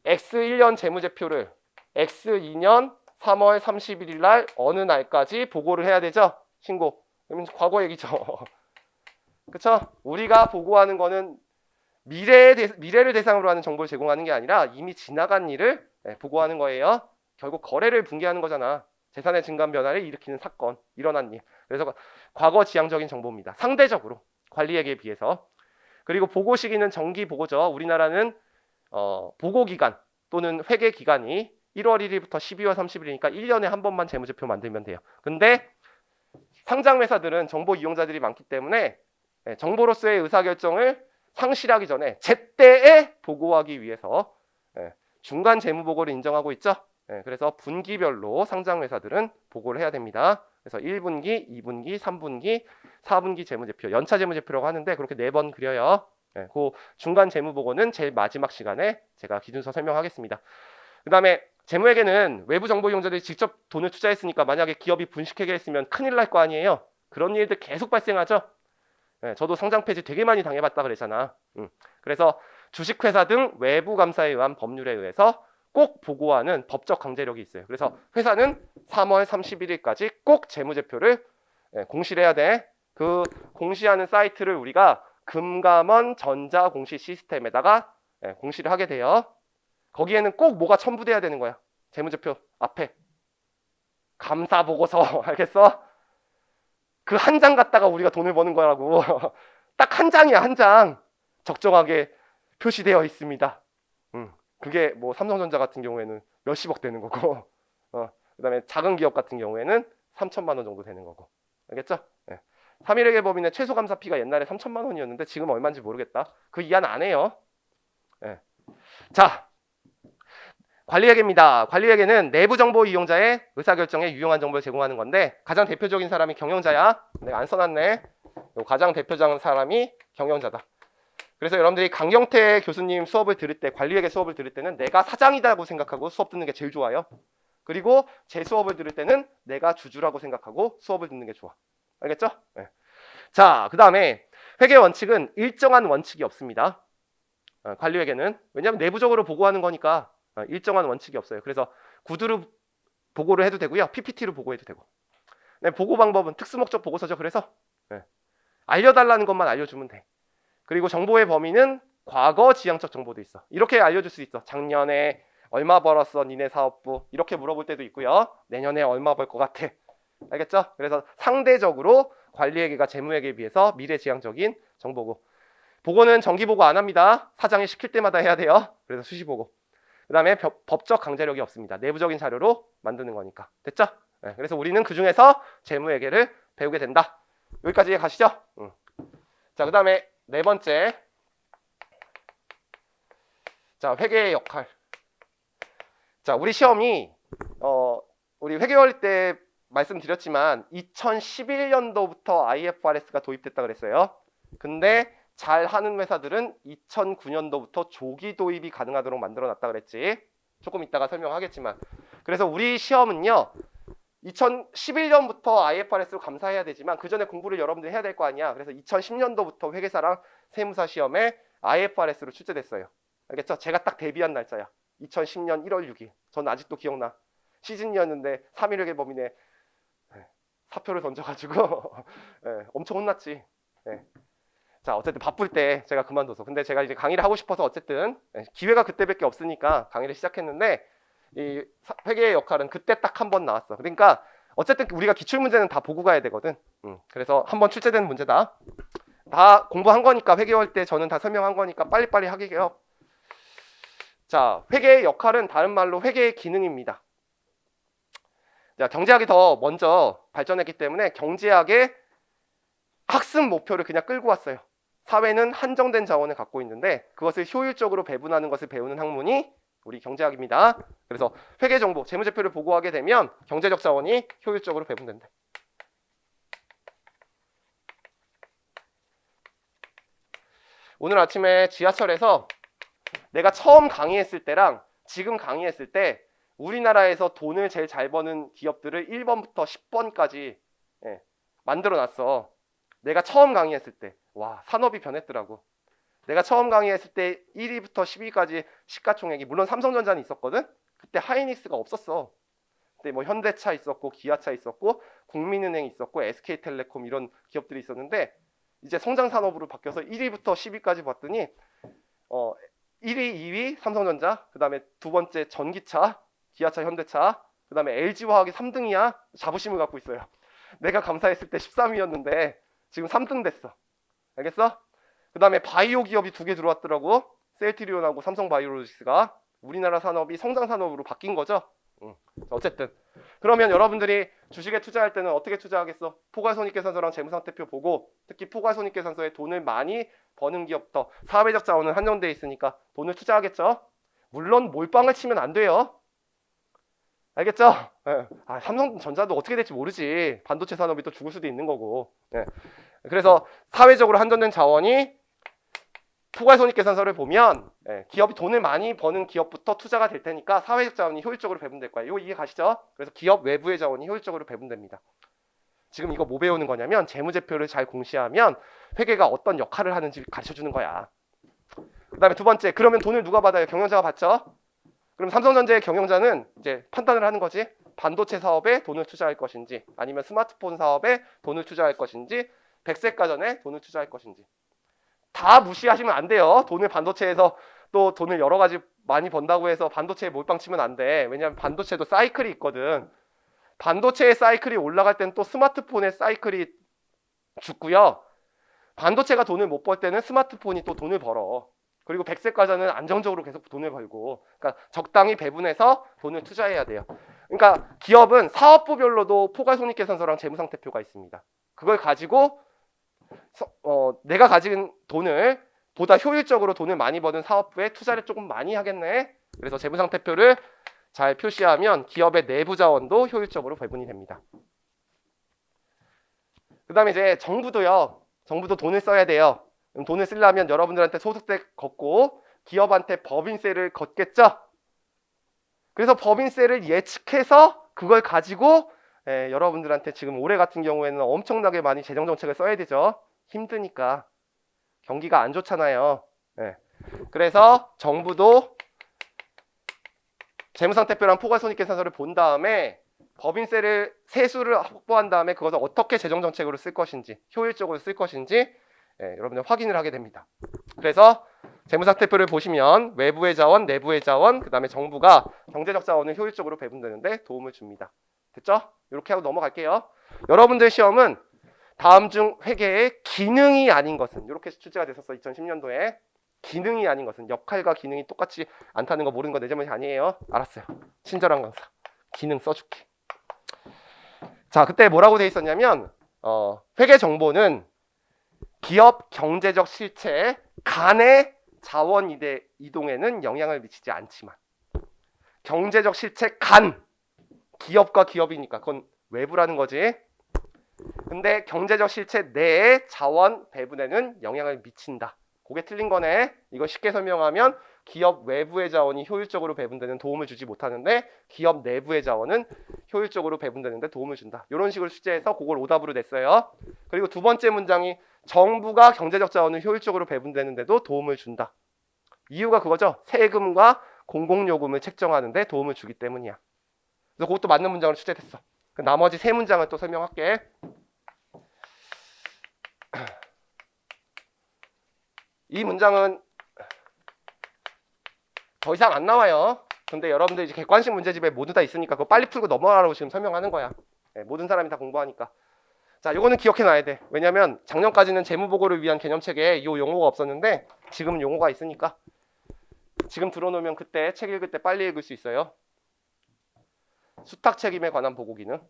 X1년 재무제표를 X2년 3월 31일 날 어느 날까지 보고를 해야 되죠? 신고. 그러면 과거 얘기죠. 그쵸? 우리가 보고하는 거는 미래를 대상으로 하는 정보를 제공하는 게 아니라 이미 지나간 일을 보고하는 거예요. 결국 거래를 붕괴하는 거잖아. 재산의 증감 변화를 일으키는 사건, 일어난 일. 그래서 과거 지향적인 정보입니다. 상대적으로 관리액에 비해서. 그리고 보고 시기는 정기 보고죠. 우리나라는 보고 기간 또는 회계 기간이 1월 1일부터 12월 30일이니까 1년에 한 번만 재무제표 만들면 돼요. 근데 상장 회사들은 정보 이용자들이 많기 때문에 정보로서의 의사결정을 상실하기 전에 제때에 보고하기 위해서 중간 재무보고를 인정하고 있죠. 그래서 분기별로 상장 회사들은 보고를 해야 됩니다. 그래서 1분기, 2분기, 3분기, 4분기 재무제표, 연차 재무제표라고 하는데 그렇게 4번 그려요. 그 중간 재무보고는 제일 마지막 시간에 제가 기준서 설명하겠습니다. 그 다음에 재무회계는 외부 정보 이용자들이 직접 돈을 투자했으니까 만약에 기업이 분식회계했으면 큰일 날 거 아니에요. 그런 일들 계속 발생하죠. 저도 상장 폐지 되게 많이 당해봤다 그랬잖아. 그래서 주식회사 등 외부 감사에 의한 법률에 의해서 꼭 보고하는 법적 강제력이 있어요. 그래서 회사는 3월 31일까지 꼭 재무제표를 공시해야 돼. 그 공시하는 사이트를 우리가 금감원 전자공시 시스템에다가 공시를 하게 돼요. 거기에는 꼭 뭐가 첨부돼야 되는 거야. 재무제표 앞에 감사보고서 알겠어? 그 한 장 갖다가 우리가 돈을 버는 거라고. 딱 한 장이야, 한 장. 적정하게 표시되어 있습니다. 그게 뭐 삼성전자 같은 경우에는 몇십억 되는 거고, 그다음에 작은 기업 같은 경우에는 3천만 원 정도 되는 거고. 알겠죠? 3일회계 법인의 최소 감사피가 옛날에 3천만 원이었는데 지금 얼마인지 모르겠다. 그 이하는 안 해요. 자, 관리회계입니다. 관리회계는 내부 정보 이용자의 의사결정에 유용한 정보를 제공하는 건데 가장 대표적인 사람이 경영자야. 내가 안 써놨네. 가장 대표적인 사람이 경영자다. 그래서 여러분들이 강경태 교수님 수업을 들을 때, 관리회계 수업을 들을 때는 내가 사장이라고 생각하고 수업 듣는 게 제일 좋아요. 그리고 제 수업을 들을 때는 내가 주주라고 생각하고 수업을 듣는 게 좋아. 알겠죠? 네. 자, 그 다음에 회계 원칙은 일정한 원칙이 없습니다. 관리회계는. 왜냐하면 내부적으로 보고하는 거니까 일정한 원칙이 없어요. 그래서 구두로 보고를 해도 되고요. PPT로 보고해도 되고. 네, 보고 방법은 특수목적 보고서죠. 그래서 알려달라는 것만 알려주면 돼. 그리고 정보의 범위는 과거 지향적 정보도 있어. 이렇게 알려줄 수 있어. 작년에 얼마 벌었어 니네 사업부. 이렇게 물어볼 때도 있고요. 내년에 얼마 벌 것 같아. 알겠죠? 그래서 상대적으로 관리회계가 재무회계에 비해서 미래지향적인 정보고, 보고는 정기보고 안 합니다. 사장이 시킬 때마다 해야 돼요. 그래서 수시보고. 그 다음에 법적 강제력이 없습니다. 내부적인 자료로 만드는 거니까. 됐죠? 그래서 우리는 그 중에서 재무회계를 배우게 된다. 여기까지 가시죠? 자, 그 다음에 네 번째. 자, 회계의 역할. 자, 우리 시험이 우리 회계원리 때 말씀드렸지만 2011년도부터 IFRS가 도입됐다 그랬어요. 근데 잘 하는 회사들은 2009년도부터 조기 도입이 가능하도록 만들어 놨다 그랬지. 조금 이따가 설명하겠지만. 그래서 우리 시험은요. 2011년부터 IFRS로 감사해야 되지만 그 전에 공부를 여러분들이 해야 될 거 아니야. 그래서 2010년도부터 회계사랑 세무사 시험에 IFRS로 출제됐어요. 알겠죠? 제가 딱 데뷔한 날짜야. 2010년 1월 6일. 전 아직도 기억나. 시즌이었는데 3일회계 법인에 사표를 던져가지고 엄청 혼났지. 자, 어쨌든 바쁠 때 제가 그만둬서. 근데 제가 이제 강의를 하고 싶어서 어쨌든 기회가 그때밖에 없으니까 강의를 시작했는데 이 회계의 역할은 그때 딱 한 번 나왔어. 그러니까 어쨌든 우리가 기출문제는 다 보고 가야 되거든. 그래서 한번 출제된 문제다. 다 공부한 거니까 회계할 때 저는 다 설명한 거니까 빨리빨리 하게요. 자, 회계의 역할은 다른 말로 회계의 기능입니다. 자, 경제학이 더 먼저 발전했기 때문에 경제학의 학습 목표를 그냥 끌고 왔어요. 사회는 한정된 자원을 갖고 있는데 그것을 효율적으로 배분하는 것을 배우는 학문이 우리 경제학입니다. 그래서 회계 정보, 재무제표를 보고하게 되면 경제적 자원이 효율적으로 배분된다. 오늘 아침에 지하철에서 내가 처음 강의했을 때랑 지금 강의했을 때 우리나라에서 돈을 제일 잘 버는 기업들을 1번부터 10번까지 만들어 놨어. 내가 처음 강의했을 때. 와, 산업이 변했더라고. 내가 처음 강의했을 때 1위부터 10위까지 시가총액이, 물론 삼성전자는 있었거든. 그때 하이닉스가 없었어. 그때 뭐 현대차 있었고 기아차 있었고 국민은행 있었고 SK텔레콤 이런 기업들이 있었는데 이제 성장산업으로 바뀌어서 1위부터 10위까지 봤더니 1위, 2위 삼성전자, 그 다음에 두 번째 전기차, 기아차, 현대차, 그 다음에 LG화학이 3등이야. 자부심을 갖고 있어요. 내가 감사했을 때 13위였는데 지금 3등 됐어. 알겠어? 그 다음에 바이오 기업이 2개 들어왔더라고. 셀트리온하고 삼성바이오로직스가. 우리나라 산업이 성장산업으로 바뀐 거죠. 어쨌든 그러면 여러분들이 주식에 투자할 때는 어떻게 투자하겠어? 포괄손익계산서랑 재무상태표 보고, 특히 포괄손익계산서에 돈을 많이 버는 기업부터, 사회적 자원은 한정돼 있으니까 돈을 투자하겠죠. 물론 몰빵을 치면 안 돼요. 알겠죠? 삼성전자도 어떻게 될지 모르지. 반도체 산업이 또 죽을 수도 있는 거고. 그래서 사회적으로 한정된 자원이 포괄손익계산서를 보면 기업이 돈을 많이 버는 기업부터 투자가 될 테니까 사회적 자원이 효율적으로 배분될 거예요. 이거 이해 가시죠? 그래서 기업 외부의 자원이 효율적으로 배분됩니다. 지금 이거 뭐 배우는 거냐면 재무제표를 잘 공시하면 회계가 어떤 역할을 하는지 가르쳐주는 거야. 그 다음에 두 번째, 그러면 돈을 누가 받아요? 경영자가 받죠? 그럼 삼성전자의 경영자는 이제 판단을 하는 거지. 반도체 사업에 돈을 투자할 것인지, 아니면 스마트폰 사업에 돈을 투자할 것인지, 백색가전에 돈을 투자할 것인지. 다 무시하시면 안 돼요. 돈을 반도체에서 또 돈을 여러 가지 많이 번다고 해서 반도체에 몰빵 치면 안 돼. 왜냐하면 반도체도 사이클이 있거든. 반도체의 사이클이 올라갈 때는 또 스마트폰의 사이클이 죽고요. 반도체가 돈을 못 벌 때는 스마트폰이 또 돈을 벌어. 그리고 백색가전은 안정적으로 계속 돈을 벌고. 그러니까 적당히 배분해서 돈을 투자해야 돼요. 그러니까 기업은 사업부별로도 포괄손익계산서랑 재무상태표가 있습니다. 그걸 가지고 내가 가진 돈을 보다 효율적으로 돈을 많이 버는 사업부에 투자를 조금 많이 하겠네. 그래서 재무상태표를 잘 표시하면 기업의 내부 자원도 효율적으로 배분이 됩니다. 그 다음에 이제 정부도요. 정부도 돈을 써야 돼요. 그럼 돈을 쓰려면 여러분들한테 소득세 걷고 기업한테 법인세를 걷겠죠. 그래서 법인세를 예측해서 그걸 가지고 여러분들한테 지금 올해 같은 경우에는 엄청나게 많이 재정정책을 써야 되죠. 힘드니까. 경기가 안 좋잖아요. 그래서 정부도 재무상태표랑 포괄손익계산서를 본 다음에 법인세를 세수를 확보한 다음에 그것을 어떻게 재정정책으로 쓸 것인지, 효율적으로 쓸 것인지 여러분들 확인을 하게 됩니다. 그래서 재무상태표를 보시면 외부의 자원, 내부의 자원, 그 다음에 정부가 경제적 자원을 효율적으로 배분되는데 도움을 줍니다. 됐죠? 이렇게 하고 넘어갈게요. 여러분들 시험은 다음 중 회계의 기능이 아닌 것은, 이렇게 출제가 됐었어. 2010년도에. 기능이 아닌 것은, 역할과 기능이 똑같지 않다는 거 모르는 거 내 잘못이 아니에요. 알았어요. 친절한 강사. 기능 써줄게. 자, 그때 뭐라고 돼 있었냐면 회계 정보는 기업 경제적 실체 간의 자원 이동에는 영향을 미치지 않지만, 경제적 실체 간, 기업과 기업이니까 그건 외부라는 거지. 근데 경제적 실체 내의 자원 배분에는 영향을 미친다. 그게 틀린 거네. 이거 쉽게 설명하면 기업 외부의 자원이 효율적으로 배분되는 도움을 주지 못하는데 기업 내부의 자원은 효율적으로 배분되는데 도움을 준다. 이런 식으로 출제해서 그걸 오답으로 냈어요. 그리고 두 번째 문장이 정부가 경제적 자원을 효율적으로 배분되는데도 도움을 준다. 이유가 그거죠. 세금과 공공요금을 책정하는데 도움을 주기 때문이야. 그래서 그것도 맞는 문장으로 출제됐어. 나머지 세 문장을 또 설명할게. 이 문장은 더 이상 안 나와요. 근데 여러분들 이제 객관식 문제집에 모두 다 있으니까 그거 빨리 풀고 넘어가라고 지금 설명하는 거야. 모든 사람이 다 공부하니까. 자, 요거는 기억해놔야 돼. 왜냐면 작년까지는 재무보고를 위한 개념책에 요 용어가 없었는데 지금은 용어가 있으니까 지금 들어놓으면 그때 책 읽을 때 빨리 읽을 수 있어요. 수탁 책임에 관한 보고 기능.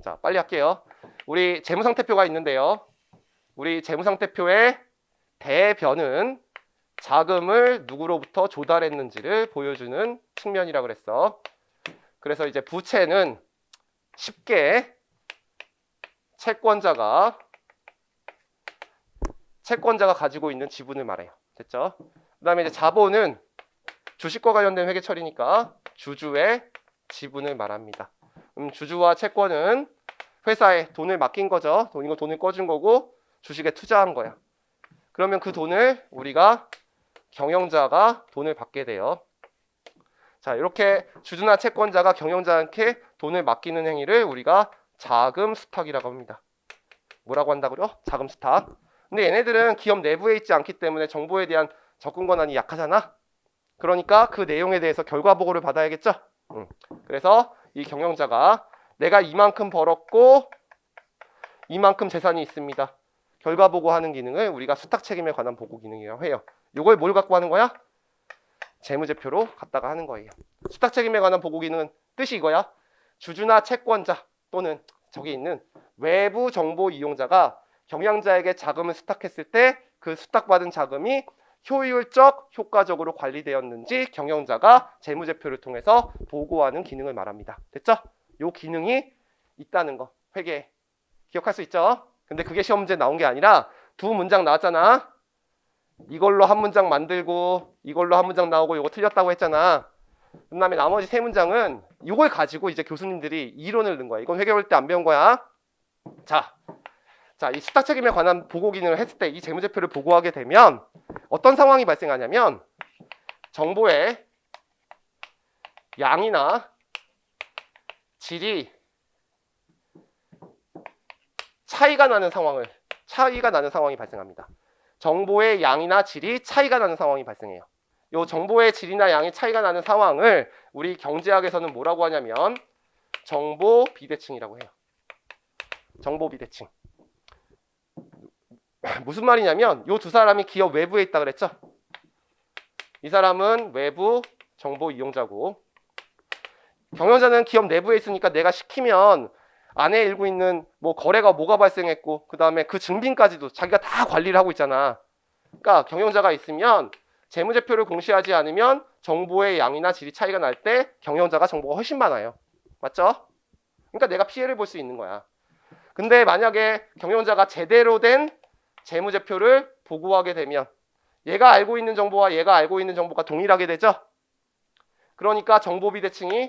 자, 빨리 할게요. 우리 재무상태표가 있는데요. 우리 재무상태표의 대변은 자금을 누구로부터 조달했는지를 보여주는 측면이라고 그랬어. 그래서 이제 부채는 쉽게 채권자가 가지고 있는 지분을 말해요. 됐죠? 그 다음에 이제 자본은 주식과 관련된 회계 처리니까 주주의 지분을 말합니다. 주주와 채권은 회사에 돈을 맡긴 거죠. 이거 돈을 꿔준 거고 주식에 투자한 거야. 그러면 그 돈을 우리가 경영자가 돈을 받게 돼요. 자, 이렇게 주주나 채권자가 경영자한테 돈을 맡기는 행위를 우리가 자금 수탁이라고 합니다. 뭐라고 한다고요? 자금 수탁. 근데 얘네들은 기업 내부에 있지 않기 때문에 정보에 대한 접근 권한이 약하잖아. 그러니까 그 내용에 대해서 결과 보고를 받아야겠죠. 그래서 이 경영자가 내가 이만큼 벌었고 이만큼 재산이 있습니다. 결과 보고하는 기능을 우리가 수탁 책임에 관한 보고 기능이라고 해요. 이걸 뭘 갖고 하는 거야? 재무제표로 갖다가 하는 거예요. 수탁 책임에 관한 보고 기능은 뜻이 이거야. 주주나 채권자 또는 저기 있는 외부 정보 이용자가 경영자에게 자금을 수탁했을 때 그 수탁받은 자금이 효율적, 효과적으로 관리되었는지 경영자가 재무제표를 통해서 보고하는 기능을 말합니다. 됐죠? 요 기능이 있다는 거 회계 기억할 수 있죠? 근데 그게 시험 문제에 나온 게 아니라 두 문장 나왔잖아. 이걸로 한 문장 만들고 이걸로 한 문장 나오고 이거 틀렸다고 했잖아. 그 다음에 나머지 세 문장은 이걸 가지고 이제 교수님들이 이론을 넣은 거야. 이건 회계할 때 안 배운 거야. 자, 이 수탁 책임에 관한 보고 기능을 했을 때 이 재무제표를 보고하게 되면 어떤 상황이 발생하냐면 정보의 양이나 질이 차이가 나는 상황이 발생합니다. 정보의 양이나 질이 차이가 나는 상황이 발생해요. 이 정보의 질이나 양이 차이가 나는 상황을 우리 경제학에서는 뭐라고 하냐면 정보 비대칭이라고 해요. 정보 비대칭. 무슨 말이냐면 이 두 사람이 기업 외부에 있다 그랬죠? 이 사람은 외부 정보 이용자고 경영자는 기업 내부에 있으니까 내가 시키면 안에 일고 있는 뭐 거래가 뭐가 발생했고 그 다음에 그 증빙까지도 자기가 다 관리를 하고 있잖아. 그러니까 경영자가 있으면 재무제표를 공시하지 않으면 정보의 양이나 질이 차이가 날 때 경영자가 정보가 훨씬 많아요. 맞죠? 그러니까 내가 피해를 볼 수 있는 거야. 근데 만약에 경영자가 제대로 된 재무제표를 보고하게 되면 얘가 알고 있는 정보와 얘가 알고 있는 정보가 동일하게 되죠? 그러니까 정보 비대칭이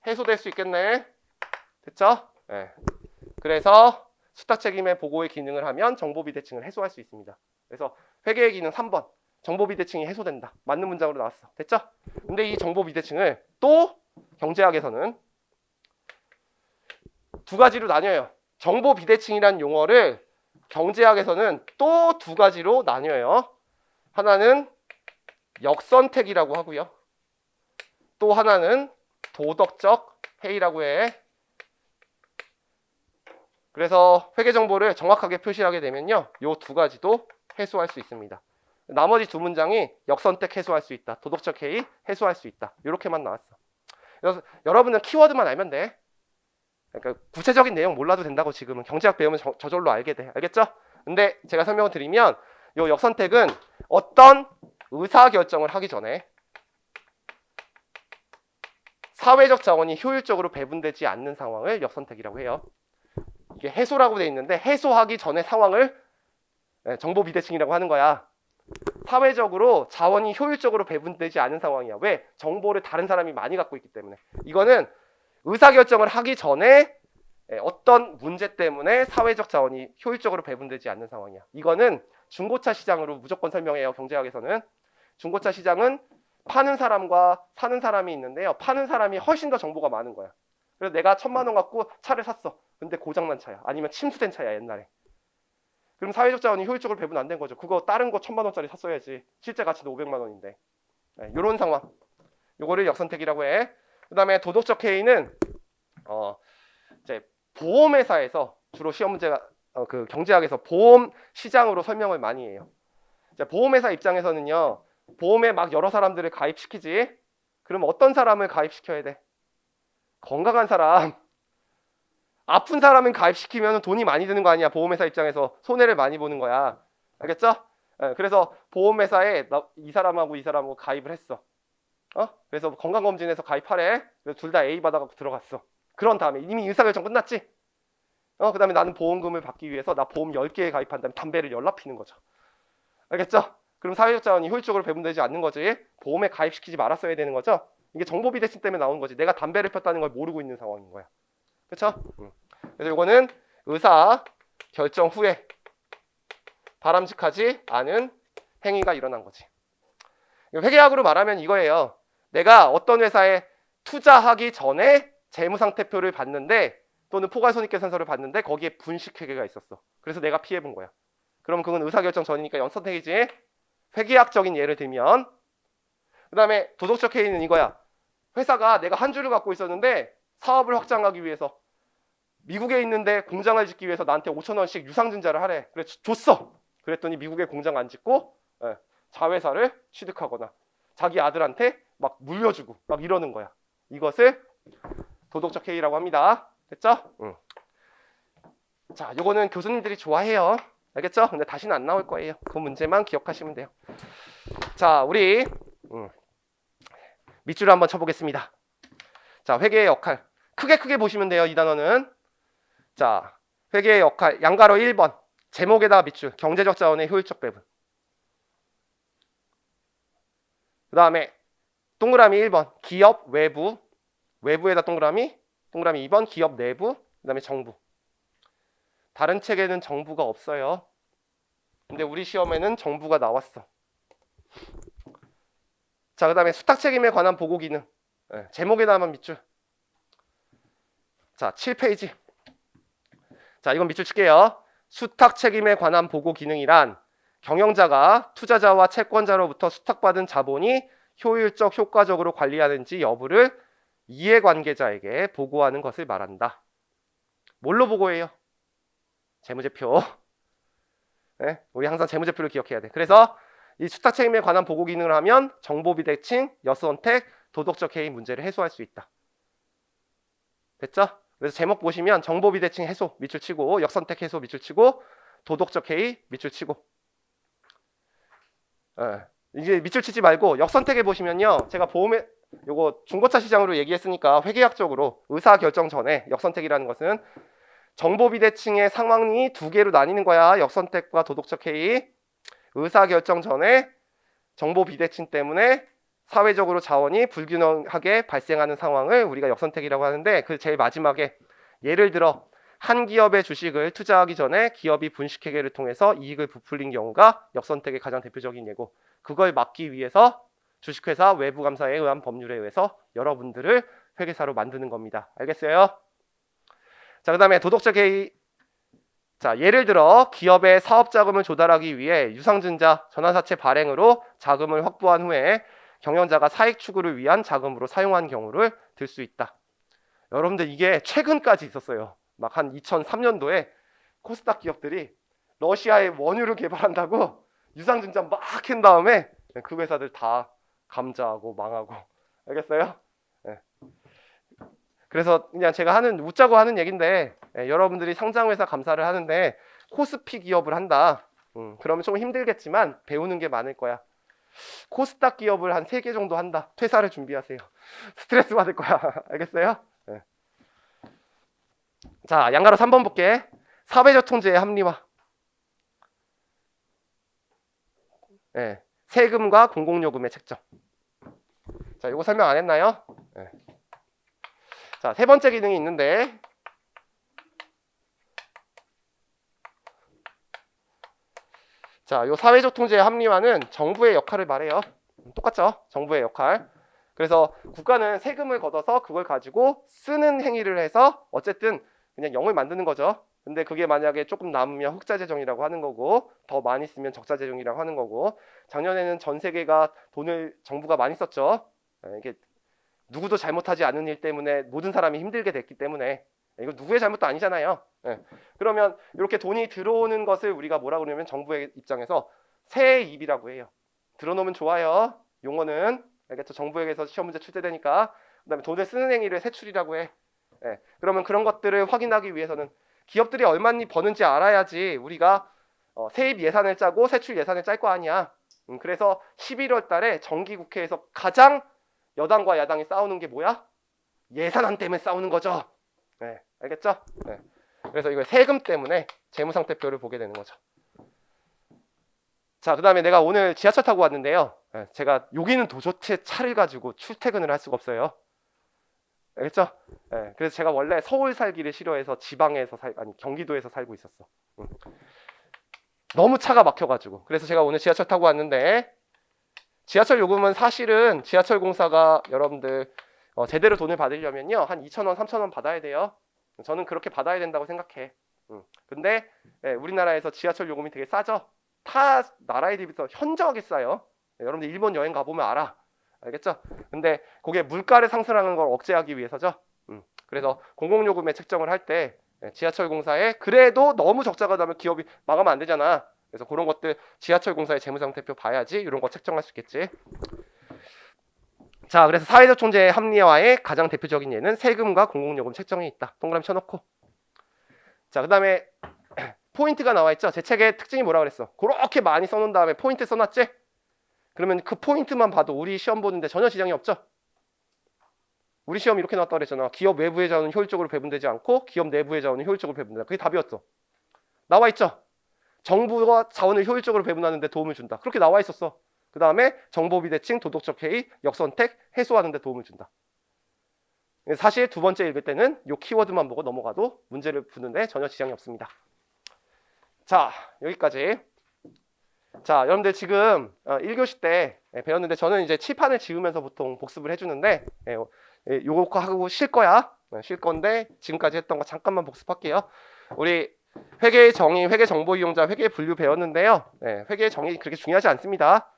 해소될 수 있겠네. 됐죠? 네. 그래서 수탁 책임의 보고의 기능을 하면 정보 비대칭을 해소할 수 있습니다. 그래서 회계의 기능 3번 정보 비대칭이 해소된다. 맞는 문장으로 나왔어. 됐죠? 근데 이 정보 비대칭을 또 경제학에서는 두 가지로 나뉘어요. 정보 비대칭이라는 용어를 경제학에서는 또 두 가지로 나뉘어요. 하나는 역선택이라고 하고요. 또 하나는 도덕적 해이라고 해. 그래서 회계 정보를 정확하게 표시하게 되면요. 이 두 가지도 해소할 수 있습니다. 나머지 두 문장이 역선택 해소할 수 있다. 도덕적 해이 해소할 수 있다. 이렇게만 나왔어. 그래서 여러분은 키워드만 알면 돼. 그러니까 구체적인 내용 몰라도 된다고 지금은 경제학 배우면 저절로 알게 돼. 알겠죠? 근데 제가 설명을 드리면 이 역선택은 어떤 의사결정을 하기 전에 사회적 자원이 효율적으로 배분되지 않는 상황을 역선택이라고 해요. 이게 해소라고 돼 있는데 해소하기 전에 상황을 정보 비대칭이라고 하는 거야. 사회적으로 자원이 효율적으로 배분되지 않은 상황이야. 왜? 정보를 다른 사람이 많이 갖고 있기 때문에. 이거는 의사결정을 하기 전에 어떤 문제 때문에 사회적 자원이 효율적으로 배분되지 않는 상황이야. 이거는 중고차 시장으로 무조건 설명해요. 경제학에서는. 중고차 시장은 파는 사람과 사는 사람이 있는데요. 파는 사람이 훨씬 더 정보가 많은 거야. 그래서 내가 1,000만 원 갖고 차를 샀어. 근데 고장난 차야. 아니면 침수된 차야, 옛날에. 그럼 사회적 자원이 효율적으로 배분 안 된 거죠. 그거 다른 거 1,000만 원짜리 샀어야지. 실제 가치도 500만 원인데. 이런 상황. 요거를 역선택이라고 해. 그 다음에 도덕적 해이는 이제 보험회사에서 주로 시험 문제가 그 경제학에서 보험 시장으로 설명을 많이 해요. 이제 보험회사 입장에서는요, 보험에 막 여러 사람들을 가입시키지. 그럼 어떤 사람을 가입시켜야 돼? 건강한 사람. 아픈 사람은 가입시키면 돈이 많이 드는 거 아니야. 보험회사 입장에서 손해를 많이 보는 거야. 알겠죠? 그래서 보험회사에 이 사람하고 이 사람하고 가입을 했어. 그래서 건강검진에서 가입하래. 그래서 둘 다 A 받아갖고 들어갔어. 그런 다음에 이미 의사결정 끝났지? 그 다음에 나는 보험금을 받기 위해서 나 보험 10개에 가입한 다음에 담배를 열라 피는 거죠. 알겠죠? 그럼 사회적 자원이 효율적으로 배분되지 않는 거지. 보험에 가입시키지 말았어야 되는 거죠. 이게 정보비대칭 때문에 나오는 거지. 내가 담배를 폈다는 걸 모르고 있는 상황인 거야. 그렇죠? 그래서 이거는 의사 결정 후에 바람직하지 않은 행위가 일어난 거지. 회계학으로 말하면 이거예요. 내가 어떤 회사에 투자하기 전에 재무상태표를 봤는데 또는 포괄손익계산서를 봤는데 거기에 분식회계가 있었어. 그래서 내가 피해본 거야. 그럼 그건 의사결정 전이니까 연선택이지. 회계학적인 예를 들면, 그 다음에 도덕적 해이는 이거야. 회사가 내가 한 주를 갖고 있었는데 사업을 확장하기 위해서 미국에 있는데 공장을 짓기 위해서 나한테 5,000원씩 유상증자를 하래. 그래 줬어. 그랬더니 미국에 공장 안 짓고 자회사를 취득하거나 자기 아들한테 막 물려주고 막 이러는 거야. 이것을 도덕적 해이라고 합니다. 됐죠? 자, 요거는 교수님들이 좋아해요. 알겠죠? 근데 다시는 안 나올 거예요. 그 문제만 기억하시면 돼요. 자, 우리 밑줄을 한번 쳐보겠습니다. 자, 회계의 역할. 크게 보시면 돼요. 이 단어는. 자, 회계의 역할. 양가로 1번. 제목에다가 밑줄. 경제적 자원의 효율적 배분. 그 다음에 동그라미 1번. 기업 외부. 외부에다 동그라미 2번. 기업 내부. 그 다음에 정부. 다른 책에는 정부가 없어요. 근데 우리 시험에는 정부가 나왔어. 자, 그 다음에 수탁 책임에 관한 보고 기능. 제목에다만 밑줄. 자, 7페이지. 자, 이건 밑줄 칠게요. 수탁 책임에 관한 보고 기능이란 경영자가 투자자와 채권자로부터 수탁받은 자본이 효율적, 효과적으로 관리하는지 여부를 이해관계자에게 보고하는 것을 말한다. 뭘로 보고해요? 재무제표. 네? 우리 항상 재무제표를 기억해야 돼. 그래서 이 수탁 책임에 관한 보고 기능을 하면 정보비대칭, 여선택, 도덕적 해이 문제를 해소할 수 있다. 됐죠? 그래서 제목 보시면 정보비대칭 해소 밑줄 치고, 역선택 해소 밑줄 치고, 도덕적 해이 밑줄 치고. 이제 밑줄 치지 말고 역선택에 보시면요, 제가 보험에 요거 중고차 시장으로 얘기했으니까 회계학적으로 의사결정 전에 역선택이라는 것은 정보비대칭의 상황이 두 개로 나뉘는 거야. 역선택과 도덕적 해이. 의사결정 전에 정보비대칭 때문에 사회적으로 자원이 불균형하게 발생하는 상황을 우리가 역선택이라고 하는데, 그 제일 마지막에 예를 들어 한 기업의 주식을 투자하기 전에 기업이 분식회계를 통해서 이익을 부풀린 경우가 역선택의 가장 대표적인 예고, 그걸 막기 위해서 주식회사 외부감사에 의한 법률에 의해서 여러분들을 회계사로 만드는 겁니다. 알겠어요? 자, 그 다음에 도덕적 해이. 자, 예를 들어 기업의 사업자금을 조달하기 위해 유상증자 전환사채 발행으로 자금을 확보한 후에 경영자가 사익 추구를 위한 자금으로 사용한 경우를 들 수 있다. 여러분들 이게 최근까지 있었어요. 막 한 2003년도에 코스닥 기업들이 러시아의 원유를 개발한다고 유상증자 막 한 다음에 그 회사들 다 감자하고 망하고. 알겠어요? 네. 그래서 그냥 제가 웃자고 하는 얘기인데, 여러분들이 상장회사 감사를 하는데 코스피 기업을 한다. 그러면 좀 힘들겠지만 배우는 게 많을 거야. 코스닥 기업을 한 3개 정도 한다. 퇴사를 준비하세요. 스트레스 받을 거야. 알겠어요? 네. 자, 양가로 3번 볼게. 사회적 통제의 합리화. 네. 세금과 공공요금의 책정. 자, 이거 설명 안 했나요? 네. 자, 세 번째 기능이 있는데, 자, 요 사회적 통제의 합리화는 정부의 역할을 말해요. 똑같죠? 정부의 역할. 그래서 국가는 세금을 걷어서 그걸 가지고 쓰는 행위를 해서 어쨌든 그냥 영을 만드는 거죠. 근데 그게 만약에 조금 남으면 흑자재정이라고 하는 거고, 더 많이 쓰면 적자재정이라고 하는 거고, 작년에는 전 세계가 돈을 정부가 많이 썼죠. 이게 누구도 잘못하지 않은 일 때문에 모든 사람이 힘들게 됐기 때문에 이거 누구의 잘못도 아니잖아요. 예. 그러면 이렇게 돈이 들어오는 것을 우리가 뭐라고 그러냐면 정부의 입장에서 세입이라고 해요. 들어놓으면 좋아요. 용어는 알겠죠? 정부에게서 시험 문제 출제되니까. 그다음에 돈을 쓰는 행위를 세출이라고 해. 예. 그러면 그런 것들을 확인하기 위해서는 기업들이 얼마나 버는지 알아야지 우리가 세입 예산을 짜고 세출 예산을 짤 거 아니야. 그래서 11월 달에 정기국회에서 가장 여당과 야당이 싸우는 게 뭐야? 예산안 때문에 싸우는 거죠. 네, 알겠죠? 네. 그래서 이거 세금 때문에 재무상태표를 보게 되는 거죠. 자, 그 다음에 내가 오늘 지하철 타고 왔는데요. 네, 제가 여기는 도저히 차를 가지고 출퇴근을 할 수가 없어요. 알겠죠? 네, 그래서 제가 원래 서울 살기를 싫어해서 지방에서 아니 경기도에서 살고 있었어. 너무 차가 막혀가지고. 그래서 제가 오늘 지하철 타고 왔는데 지하철 요금은 사실은 지하철 공사가 여러분들 제대로 돈을 받으려면요 한 2,000원, 3,000원 받아야 돼요. 저는 그렇게 받아야 된다고 생각해. 근데 우리나라에서 지하철 요금이 되게 싸죠. 타 나라에 비해서 현저하게 싸요. 여러분들 일본 여행 가보면 알아. 알겠죠? 근데 그게 물가를 상승하는 걸 억제하기 위해서죠. 그래서 공공요금에 책정을 할 때 지하철 공사에 그래도 너무 적자가 나면 기업이 망하면 안 되잖아. 그래서 그런 것들 지하철 공사의 재무상태표 봐야지 이런 거 책정할 수 있겠지. 자, 그래서 사회적 존재의 합리화의 가장 대표적인 예는 세금과 공공요금 책정에 있다. 동그라미 쳐놓고. 자, 그 다음에 포인트가 나와 있죠. 제 책의 특징이 뭐라 그랬어? 그렇게 많이 써놓은 다음에 포인트 써놨지? 그러면 그 포인트만 봐도 우리 시험 보는데 전혀 지장이 없죠? 우리 시험 이렇게 나왔다 그랬잖아. 기업 외부의 자원은 효율적으로 배분되지 않고 기업 내부의 자원은 효율적으로 배분된다. 그게 답이었어. 나와 있죠? 정부가 자원을 효율적으로 배분하는 데 도움을 준다. 그렇게 나와 있었어. 그 다음에 정보 비대칭, 도덕적 해이, 역선택, 해소하는 데 도움을 준다. 사실 두 번째 읽을 때는 이 키워드만 보고 넘어가도 문제를 푸는데 전혀 지장이 없습니다. 자, 여기까지. 자, 여러분들 지금 1교시 때 배웠는데 저는 이제 칠판을 지우면서 보통 복습을 해주는데 요거 하고 쉴 거야. 쉴 건데 지금까지 했던 거 잠깐만 복습할게요. 우리 회계의 정의, 회계 정보 이용자, 회계 분류 배웠는데요. 회계의 정의 그렇게 중요하지 않습니다.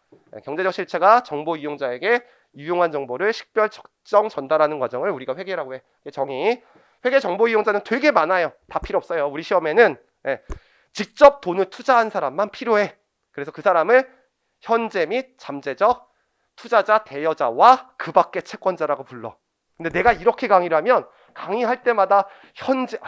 경제적 실체가 정보 이용자에게 유용한 정보를 식별, 적정, 전달하는 과정을 우리가 회계라고 해. 정의. 회계 정보 이용자는 되게 많아요. 다 필요 없어요. 우리 시험에는 직접 돈을 투자한 사람만 필요해. 그래서 그 사람을 현재 및 잠재적 투자자, 대여자와 그 밖의 채권자라고 불러. 근데 내가 이렇게 강의를 하면 강의할 때마다 현재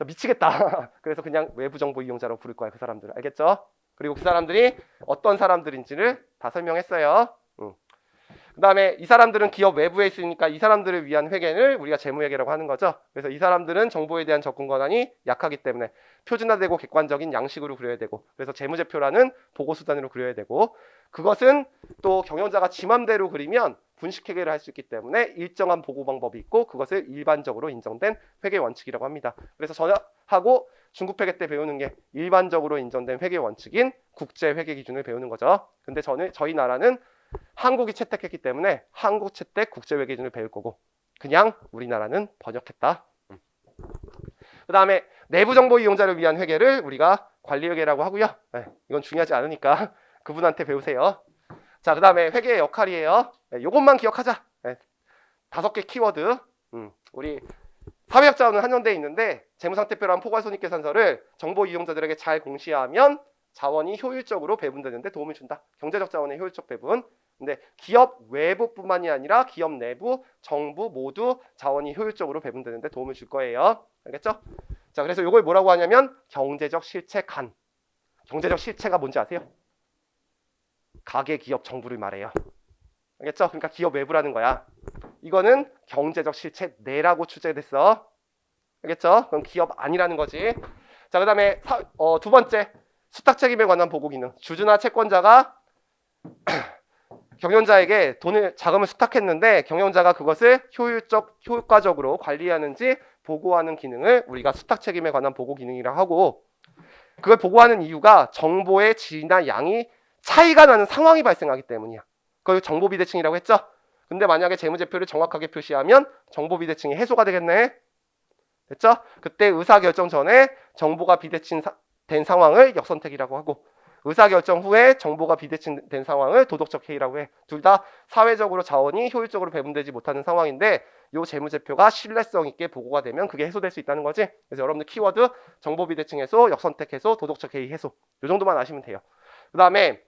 미치겠다. 그래서 그냥 외부 정보 이용자라고 부를 거야. 그 사람들. 알겠죠? 그리고 그 사람들이 어떤 사람들인지를 다 설명했어요. 그 다음에 이 사람들은 기업 외부에 있으니까 이 사람들을 위한 회계를 우리가 재무회계라고 하는 거죠. 그래서 이 사람들은 정보에 대한 접근 권한이 약하기 때문에 표준화되고 객관적인 양식으로 그려야 되고, 그래서 재무제표라는 보고수단으로 그려야 되고, 그것은 또 경영자가 지 맘대로 그리면 분식회계를 할 수 있기 때문에 일정한 보고 방법이 있고 그것을 일반적으로 인정된 회계 원칙이라고 합니다. 그래서 저하고 중국회계 때 배우는 게 일반적으로 인정된 회계 원칙인 국제회계 기준을 배우는 거죠. 근데 저희 나라는 한국이 채택했기 때문에 한국 채택 국제회계 기준을 배울 거고, 그냥 우리나라는 번역했다. 그 다음에 내부정보 이용자를 위한 회계를 우리가 관리회계라고 하고요. 이건 중요하지 않으니까 그분한테 배우세요. 자, 그 다음에 회계의 역할이에요. 요것만 기억하자. 5개 키워드. 우리 사회학자원은 한정돼 있는데 재무상태표란 포괄손익계산서를 정보 이용자들에게 잘 공시하면 자원이 효율적으로 배분되는 데 도움을 준다. 경제적 자원의 효율적 배분. 근데 기업 외부뿐만이 아니라 기업 내부, 정부 모두 자원이 효율적으로 배분되는 데 도움을 줄 거예요. 알겠죠? 자, 그래서 이걸 뭐라고 하냐면 경제적 실체간. 경제적 실체가 뭔지 아세요? 가계, 기업, 정부를 말해요. 알겠죠? 그러니까 기업 외부라는 거야. 이거는 경제적 실체 내라고 추정됐어. 알겠죠? 그럼 기업 아니라는 거지. 자, 그 다음에 두 번째, 수탁 책임에 관한 보고 기능. 주주나 채권자가 경영자에게 자금을 수탁했는데 경영자가 그것을 효과적으로 관리하는지 보고하는 기능을 우리가 수탁 책임에 관한 보고 기능이라고 하고, 그걸 보고하는 이유가 정보의 질이나 양이 차이가 나는 상황이 발생하기 때문이야. 그걸 정보 비대칭이라고 했죠? 근데 만약에 재무제표를 정확하게 표시하면 정보 비대칭이 해소가 되겠네. 됐죠? 그때 의사결정 전에 정보가 비대칭된 상황을 역선택이라고 하고, 의사결정 후에 정보가 비대칭된 상황을 도덕적 해이라고 해. 둘 다 사회적으로 자원이 효율적으로 배분되지 못하는 상황인데 요 재무제표가 신뢰성 있게 보고가 되면 그게 해소될 수 있다는 거지. 그래서 여러분들 키워드 정보비대칭 해소, 역선택 해소, 도덕적 개의 해소 요 정도만 아시면 돼요. 그 다음에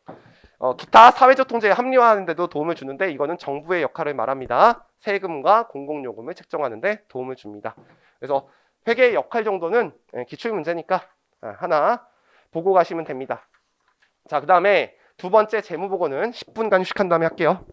기타 사회적 통제에 합리화하는 데도 도움을 주는데 이거는 정부의 역할을 말합니다. 세금과 공공요금을 책정하는 데 도움을 줍니다. 그래서 회계의 역할 정도는 기출 문제니까 하나 보고 가시면 됩니다. 자, 그 다음에 두 번째 재무보고는 10분간 휴식한 다음에 할게요.